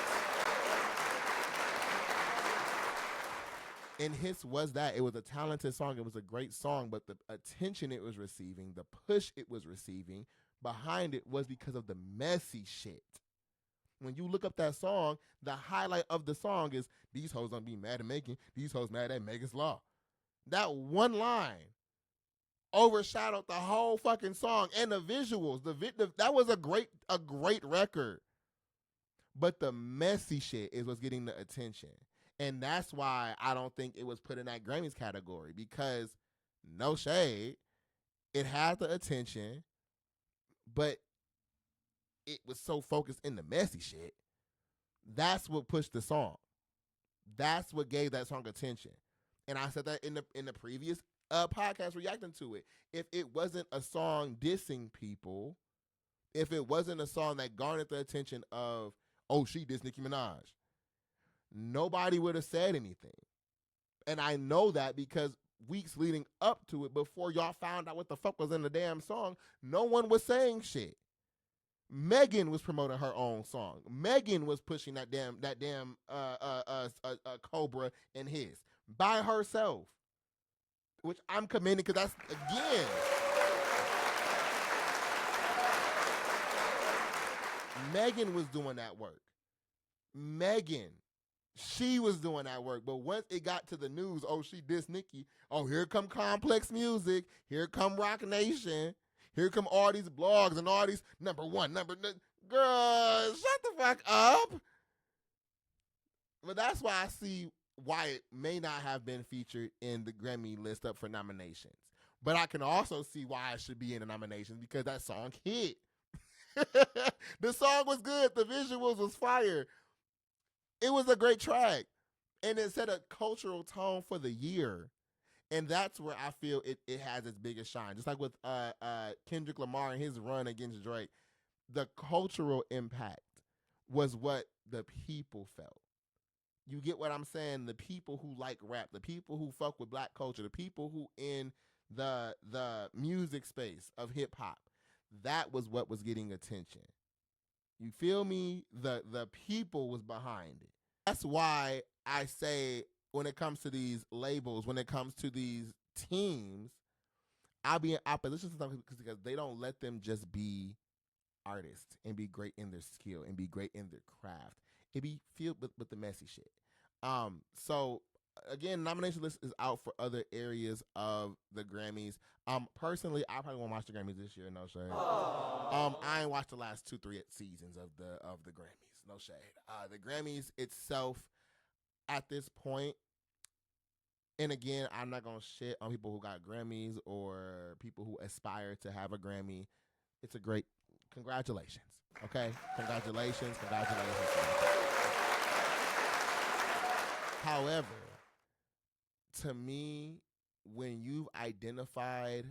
And Hiss was that. It was a talented song. It was a great song, but the attention it was receiving, the push it was receiving behind it was because of the messy shit. When you look up that song, the highlight of the song is, these hoes don't be mad at Megan, these hoes mad at Megan's Law. That one line overshadowed the whole fucking song and the visuals. That was a great record. But the messy shit is what's getting the attention. And that's why I don't think it was put in that Grammys category, because no shade, it had the attention, but it was so focused in the messy shit. That's what pushed the song. That's what gave that song attention. And I said that in the previous podcast reacting to it. If it wasn't a song dissing people, if it wasn't a song that garnered the attention of, oh, she dissed Nicki Minaj, nobody would have said anything. And I know that because weeks leading up to it, before y'all found out what the fuck was in the damn song, no one was saying shit. Megan was promoting her own song. Megan was pushing that damn Cobra and his by herself. which I'm commending because that's, again, Megan was doing that work. Megan, she was doing that work. But once it got to the news, oh, she dissed Nicki. Oh, here come Complex Music. Here come Rock Nation. Here come all these blogs and all these number one. Girl, shut the fuck up. But that's why I see why it may not have been featured in the Grammy list up for nominations. But I can also see why it should be in the nominations because that song hit. The song was good. The visuals was fire. It was a great track. And it set a cultural tone for the year. And that's where I feel it has its biggest shine. Just like with Kendrick Lamar and his run against Drake, the cultural impact was what the people felt. You get what I'm saying? The people who like rap, the people who fuck with black culture, the people who in the music space of hip hop, that was what was getting attention. You feel me? The people was behind it. That's why I say when it comes to these labels, when it comes to these teams, I'll be in opposition to them because they don't let them just be artists and be great in their skill and be great in their craft. It be filled with the messy shit. So again, nomination list is out for other areas of the Grammys. Personally, I probably won't watch the Grammys this year. No shade. I ain't watched the last 2-3 seasons of the Grammys. No shade. The Grammys itself at this point, and again, I'm not gonna shit on people who got Grammys or people who aspire to have a Grammy. It's a great congratulations. Okay, congratulations. However, to me, when you've identified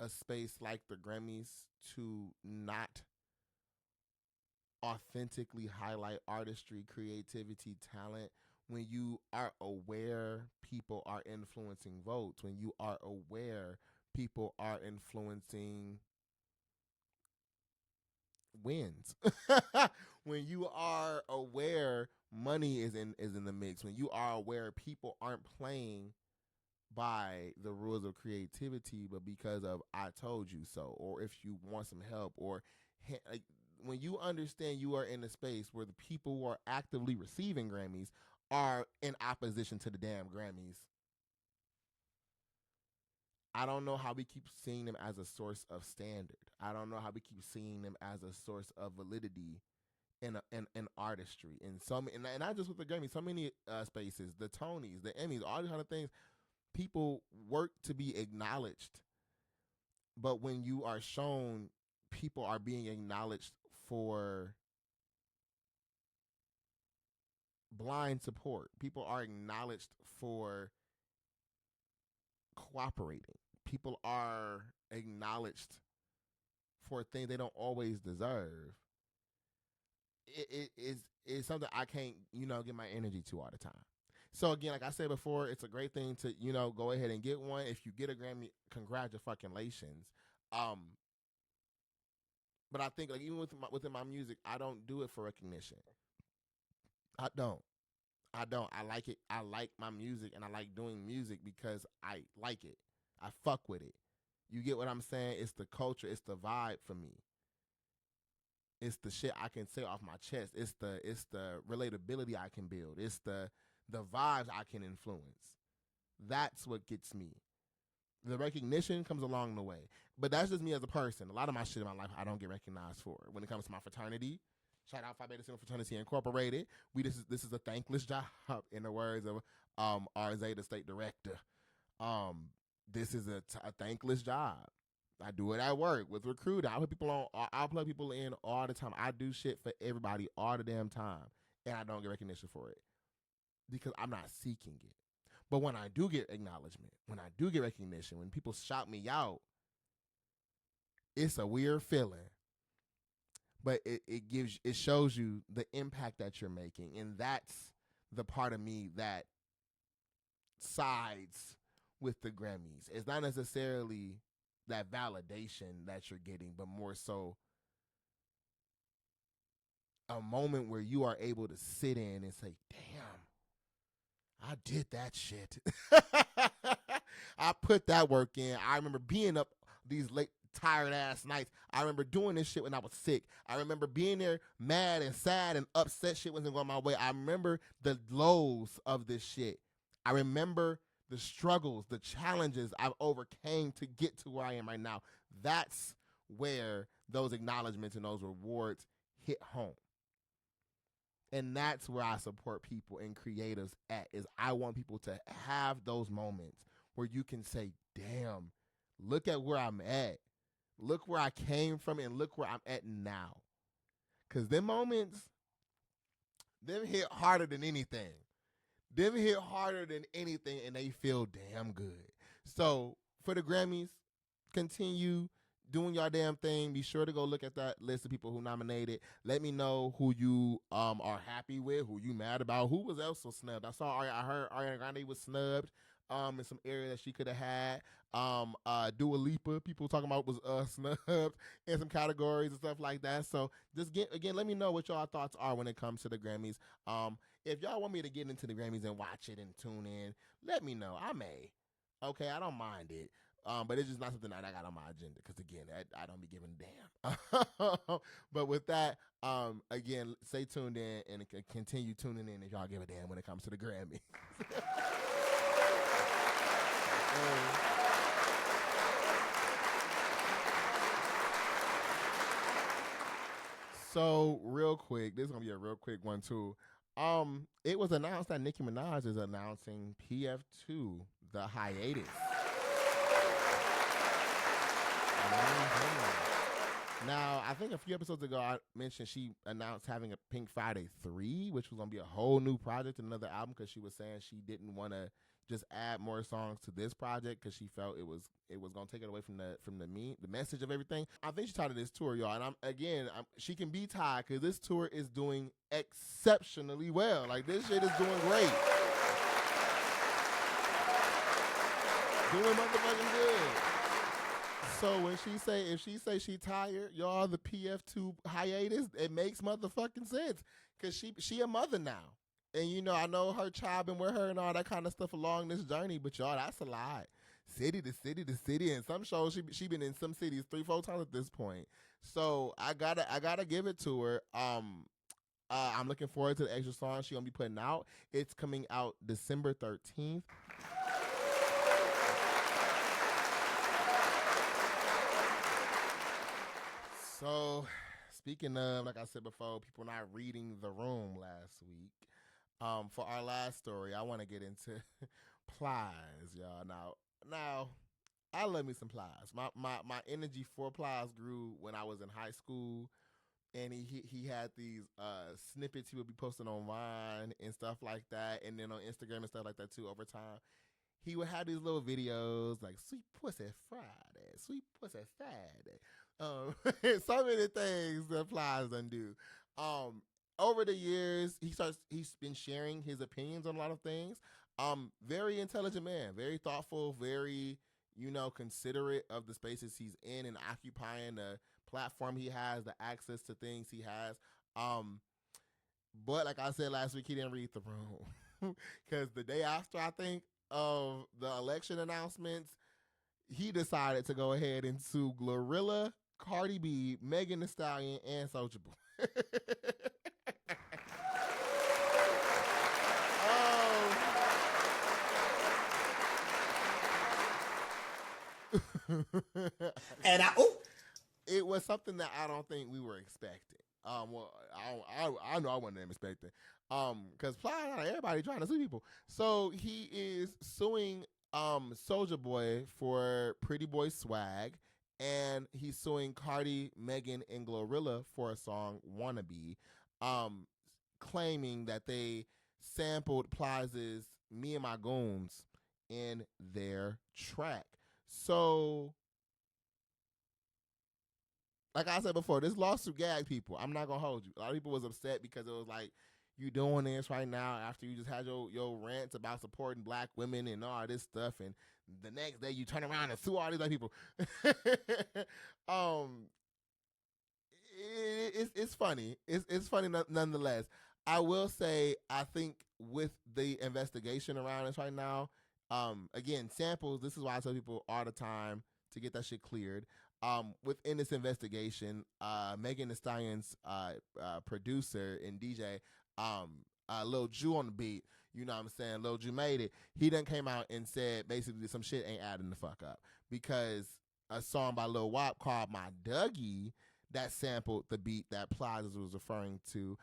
a space like the Grammys to not authentically highlight artistry, creativity, talent, when you are aware people are influencing votes, when you are aware people are influencing wins, when you are aware money is in the mix, when you are aware people aren't playing by the rules of creativity but because of I told you so, or if you want some help, or like, when you understand you are in a space where the people who are actively receiving Grammys are in opposition to the damn Grammys, I don't know how we keep seeing them as a source of standard. I don't know how we keep seeing them as a source of validity in artistry. And so many, and not just with the Grammys, so many spaces, the Tonys, the Emmys, all these kind of things, people work to be acknowledged. But when you are shown people are being acknowledged for blind support, people are acknowledged for cooperating, people are acknowledged for things they don't always deserve, it's something I can't, give my energy to all the time. So again, like I said before, it's a great thing to, go ahead and get one. If you get a Grammy, congratulations. But I think, like, even within my music, I don't do it for recognition. I don't. I like it. I like my music, and I like doing music because I like it. I fuck with it. You get what I'm saying? It's the culture. It's the vibe for me. It's the shit I can say off my chest. It's the relatability I can build. It's the vibes I can influence. That's what gets me. The recognition comes along the way. But that's just me as a person. A lot of my shit in my life I don't get recognized for. When it comes to my fraternity, shout out Phi Beta Sigma Fraternity Incorporated. This is a thankless job, in the words of our Zeta State Director. This is a thankless job. I do it at work with recruiting. I'll plug people in all the time. I do shit for everybody all the damn time, and I don't get recognition for it because I'm not seeking it. But when I do get acknowledgement, when I do get recognition, when people shout me out, it's a weird feeling. But it shows you the impact that you're making, and that's the part of me that sides with the Grammys. It's not necessarily that validation that you're getting, but more so a moment where you are able to sit in and say, damn, I did that shit. I put that work in. I remember being up these late, tired ass nights. I remember doing this shit when I was sick. I remember being there mad and sad and upset shit wasn't going my way. I remember the lows of this shit. I remember the struggles, the challenges I've overcame to get to where I am right now. That's where those acknowledgments and those rewards hit home. And that's where I support people and creatives at, is I want people to have those moments where you can say, damn, look at where I'm at. Look where I came from and look where I'm at now. Because them moments, them hit harder than anything. Them hit harder than anything, and they feel damn good. So for the Grammys, continue doing your damn thing. Be sure to go look at that list of people who nominated. Let me know who you are happy with, who you mad about. Who was else was snubbed? I heard Ariana Grande was snubbed in some area that she could have had. Dua Lipa, people talking about, was snubbed in some categories and stuff like that. So just let me know what y'all thoughts are when it comes to the Grammys. If y'all want me to get into the Grammys and watch it and tune in, let me know. I may. Okay, I don't mind it. But it's just not something that I got on my agenda because, again, I don't be giving a damn. But with that, again, stay tuned in and continue tuning in if y'all give a damn when it comes to the Grammy. So, real quick, this is going to be a real quick one, too. It was announced that Nicki Minaj is announcing PF2, the hiatus. Now, I think a few episodes ago, I mentioned she announced having a Pink Friday 3, which was going to be a whole new project, another album, because she was saying she didn't want to just add more songs to this project because she felt it was going to take it away from the message of everything. I think she's tired of this tour, y'all. And she can be tired because this tour is doing exceptionally well. Like, this shit is doing great. Doing motherfucking good. So when if she say she tired, y'all, the PF2 hiatus, it makes motherfucking sense because she a mother now. And, I know her child been with her and all that kind of stuff along this journey, but y'all, that's a lot. City to city to city. And some shows, she been in some cities 3-4 times at this point. So I gotta give it to her. I'm looking forward to the extra song she gonna be putting out. It's coming out December 13th. So, speaking of, like I said before, people not reading the room last week. For our last story, I want to get into Plies, y'all. Now, I love me some Plies. My energy for Plies grew when I was in high school, and he had these snippets he would be posting on Vine and stuff like that, and then on Instagram and stuff like that too over time. He would have these little videos like Sweet Pussy Friday, Sweet Pussy Saturday. So many things that Plies done do. Over the years, he's been sharing his opinions on a lot of things. Very intelligent man, very thoughtful, very, considerate of the spaces he's in and occupying, the platform he has, the access to things he has. But like I said last week, he didn't read the room. Because the day after, I think, of the election announcements, he decided to go ahead and sue Glorilla, Cardi B, Megan Thee Stallion, and Soulja Boy. And it was something that I don't think we were expecting. Well, I know I wasn't expecting. Because Plies, everybody trying to sue people. So he is suing Soulja Boy for Pretty Boy Swag, and he's suing Cardi, Megan, and Glorilla for a song Wannabe, claiming that they sampled Plies' Me and My Goons in their track. So, like I said before, this lawsuit gagged people. I'm not going to hold you. A lot of people was upset because it was like, you doing this right now after you just had your rants about supporting black women and all this stuff, and the next day you turn around and sue all these black people. It's funny. It's funny nonetheless. I will say, I think with the investigation around us right now, Again, samples, this is why I tell people all the time to get that shit cleared. Within this investigation, Megan Thee Stallion's producer and DJ, Lil Ju on the beat, you know what I'm saying, Lil Ju made it. He done came out and said basically some shit ain't adding the fuck up because a song by Lil Wop called My Dougie that sampled the beat that Plies was referring to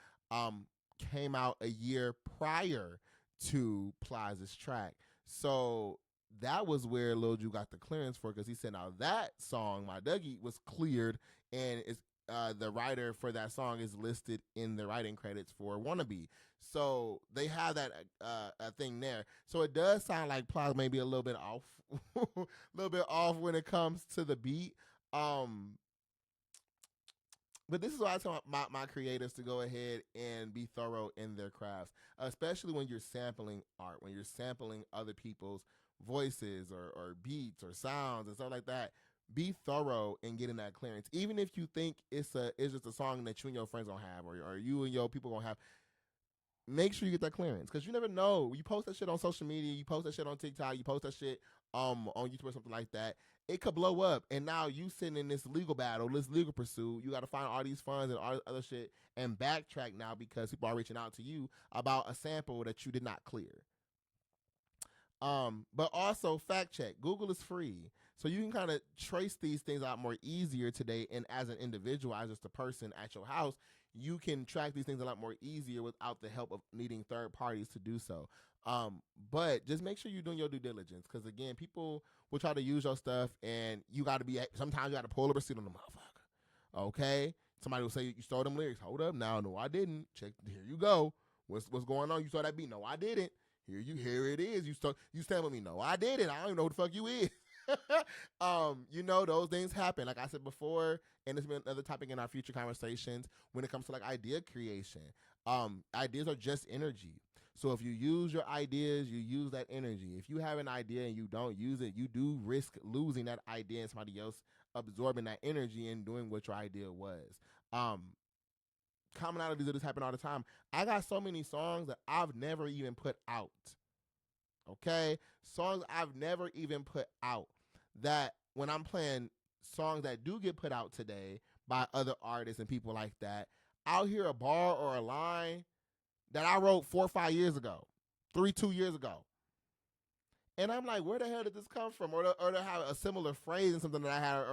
came out a year prior to Plies' track. So that was where Lil Ju got the clearance for, because he said now that song, My Dougie, was cleared, and it's the writer for that song is listed in the writing credits for Wannabe. So they have that a thing there. So it does sound like Plies may be a little bit off, a little bit off when it comes to the beat. But this is why I tell my creators to go ahead and be thorough in their crafts, especially when you're sampling art, when you're sampling other people's voices or beats or sounds and stuff like that. Be thorough in getting that clearance. Even if you think it's just a song that you and your friends gonna have, or you and your people gonna have, make sure you get that clearance, because you never know. You post that shit on social media, you post that shit on TikTok, you post that shit on YouTube or something like that. It could blow up, and now you sitting in this legal battle, this legal pursuit. You got to find all these funds and all this other shit and backtrack now because people are reaching out to you about a sample that you did not clear. But also fact check. Google is free. So you can kind of trace these things out more easier today. And as an individual, as just a person at your house, you can track these things a lot more easier without the help of needing third parties to do so. But just make sure you're doing your due diligence, because again, people will try to use your stuff, and you got to be, sometimes you got to pull a receipt on the motherfucker. Okay? Somebody will say you stole them lyrics. Hold up now. No, I didn't. Check. Here you go. What's going on? You saw that beat? No, I didn't. Here it is. You stand with me. No, I didn't. I don't even know who the fuck you is. You know, those things happen. Like I said before, and it's been another topic in our future conversations when it comes to like idea creation. Ideas are just energy. So if you use your ideas, you use that energy. If you have an idea and you don't use it, you do risk losing that idea and somebody else absorbing that energy and doing what your idea was. Commonalities of this happen all the time. I got so many songs that I've never even put out. Okay? Songs I've never even put out, that when I'm playing songs that do get put out today by other artists and people like that, I'll hear a bar or a line that I wrote 4 or 5 years ago, 2 years ago. And I'm like, where the hell did this come from? Or to have a similar phrase in something that I had,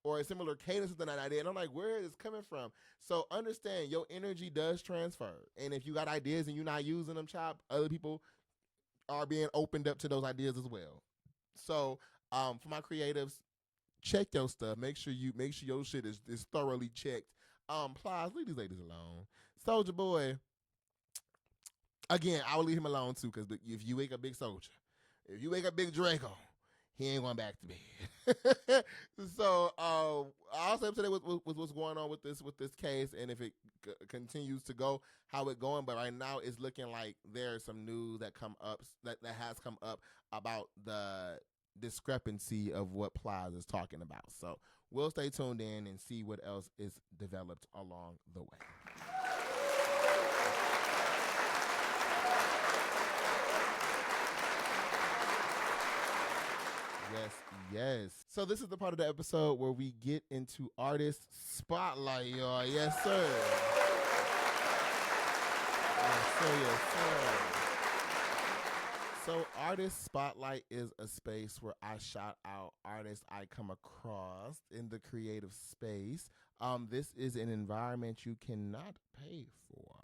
or a similar cadence in something that I did. And I'm like, where is this coming from? So understand, your energy does transfer. And if you got ideas and you're not using them, chop, other people are being opened up to those ideas as well. So for my creatives, check your stuff. Make sure your shit is thoroughly checked. Plies, leave these ladies alone. Soulja Boy, again, I will leave him alone too, because if you wake up Big Soulja, if you wake up Big Draco, he ain't going back to bed. So I'll say up today with what's going on with this case, and if it continues to go how it's going. But right now it's looking like there's some news that has come up about the discrepancy of what Plies is talking about. So we'll stay tuned in and see what else is developed along the way. Yes. So this is the part of the episode where we get into Artist Spotlight, y'all. Yes, sir. Yes, sir. So Artist Spotlight is a space where I shout out artists I come across in the creative space. This is an environment you cannot pay for,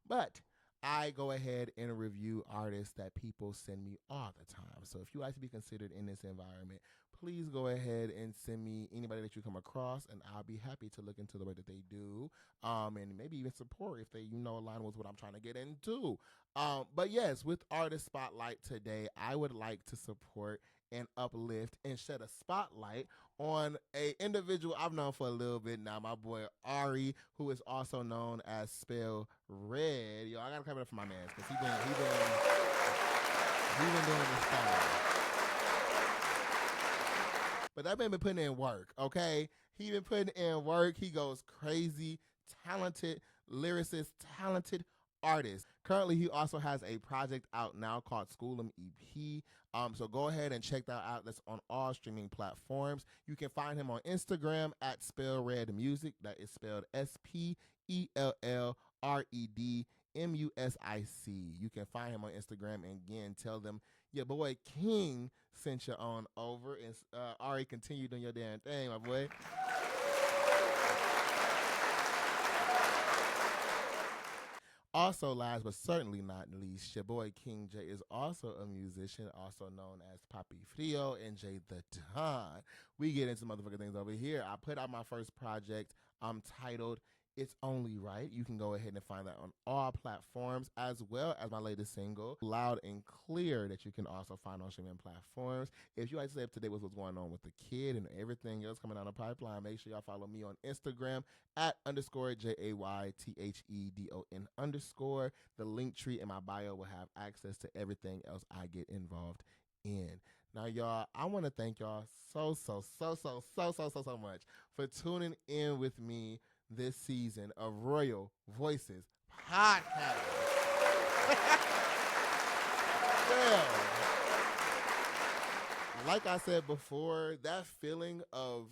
but I go ahead and review artists that people send me all the time. So if you like to be considered in this environment, please go ahead and send me anybody that you come across, and I'll be happy to look into the way that they do, and maybe even support if they, align with what I'm trying to get into. But yes, with Artist Spotlight today, I would like to support and uplift and shed a spotlight on a individual I've known for a little bit now, my boy Ari, who is also known as Spell Red. Yo, I gotta clap it up for my man, because he been doing this thing. But that man been putting in work, okay? He been putting in work. He goes crazy, talented lyricist, talented artist. Currently, he also has a project out now called School EP. So go ahead and check that out. That's on all streaming platforms. You can find him on Instagram at Spellred Music. That is spelled SPELLREDMUSIC. You can find him on Instagram, and again, tell them your boy King sent you on over. And Ari, continue doing your damn thing, my boy. Also, last but certainly not least, your boy King Jay is also a musician, also known as Papi Frio and Jay the Don. We get into motherfucking things over here. I put out my first project titled It's Only Right. You can go ahead and find that on all platforms, as well as my latest single, Loud and Clear, that you can also find on streaming platforms. If you like to stay up to date with what's going on with the kid and everything else coming down the pipeline, make sure y'all follow me on Instagram at _JAYTHEDON_. The link tree in my bio will have access to everything else I get involved in. Now, y'all, I want to thank y'all so much for tuning in with me this season of Royal Voices podcast. Well, like I said before, that feeling of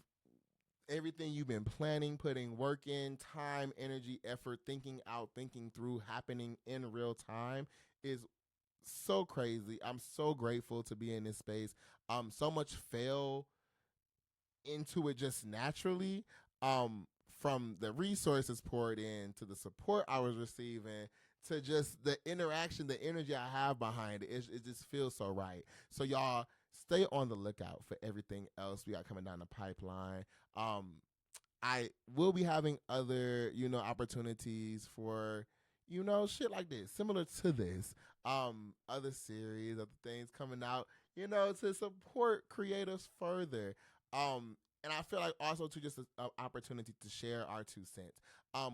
everything you've been planning, putting work in, time, energy, effort, thinking out, thinking through, happening in real time is so crazy. I'm so grateful to be in this space. So much fell into it just naturally. From the resources poured in to the support I was receiving to just the interaction, the energy I have behind it. It just feels so right. So y'all stay on the lookout for everything else we got coming down the pipeline. I will be having other, opportunities for, shit like this, similar to this. Other series, other things coming out, to support creatives further. And I feel like also to just an opportunity to share our 2 cents.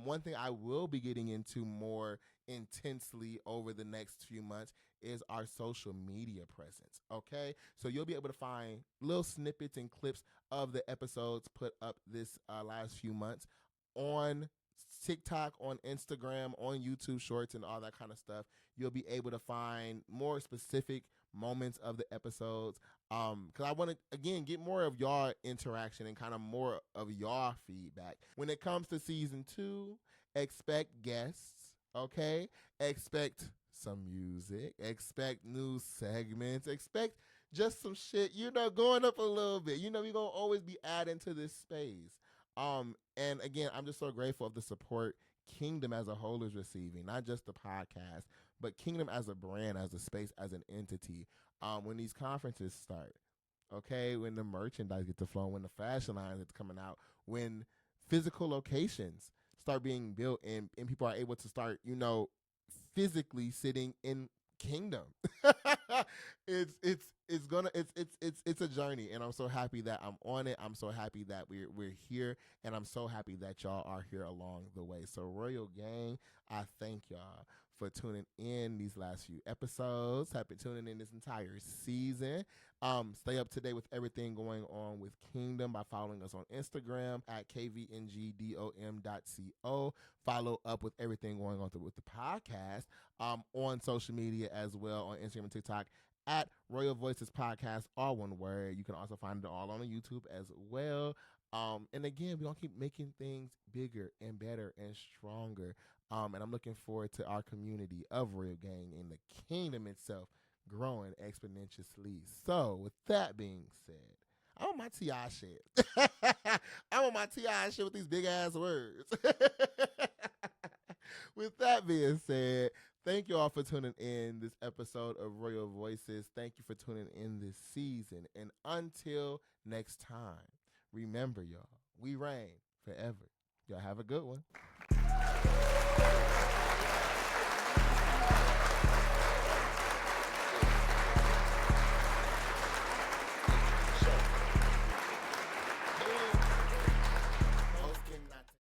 One thing I will be getting into more intensely over the next few months is our social media presence, okay? So you'll be able to find little snippets and clips of the episodes put up this last few months on TikTok, on Instagram, on YouTube Shorts, and all that kind of stuff. You'll be able to find more specific moments of the episodes, because I want to, again, get more of y'all interaction and kind of more of y'all feedback. When it comes to season 2, expect guests, okay? Expect some music, expect new segments, expect just some shit, going up a little bit. We're going to always be adding to this space. And again, I'm just so grateful of the support Kingdom as a whole is receiving, not just the podcast, but Kingdom as a brand, as a space, as an entity. When these conferences start, okay, when the merchandise gets to flow, when the fashion lines get coming out, when physical locations start being built and people are able to start, physically sitting in Kingdom. It's a journey, and I'm so happy that I'm on it. I'm so happy that we're here, and I'm so happy that y'all are here along the way. So Royal Gang, I thank y'all for tuning in these last few episodes. Happy tuning in this entire season. Stay up to date with everything going on with Kingdom by following us on Instagram at KVNGDOM.co. Follow up with everything going on with the podcast on social media as well, on Instagram and TikTok at Royal Voices Podcast, all one word. You can also find it all on YouTube as well. And again, we're going to keep making things bigger and better and stronger. And I'm looking forward to our community of Royal Gang and the Kingdom itself growing exponentially. So, with that being said, I'm on my T.I. shit. I'm on my T.I. shit with these big-ass words. With that being said, thank you all for tuning in this episode of Royal Voices. Thank you for tuning in this season. And until next time, remember, y'all, we reign forever. Y'all have a good one.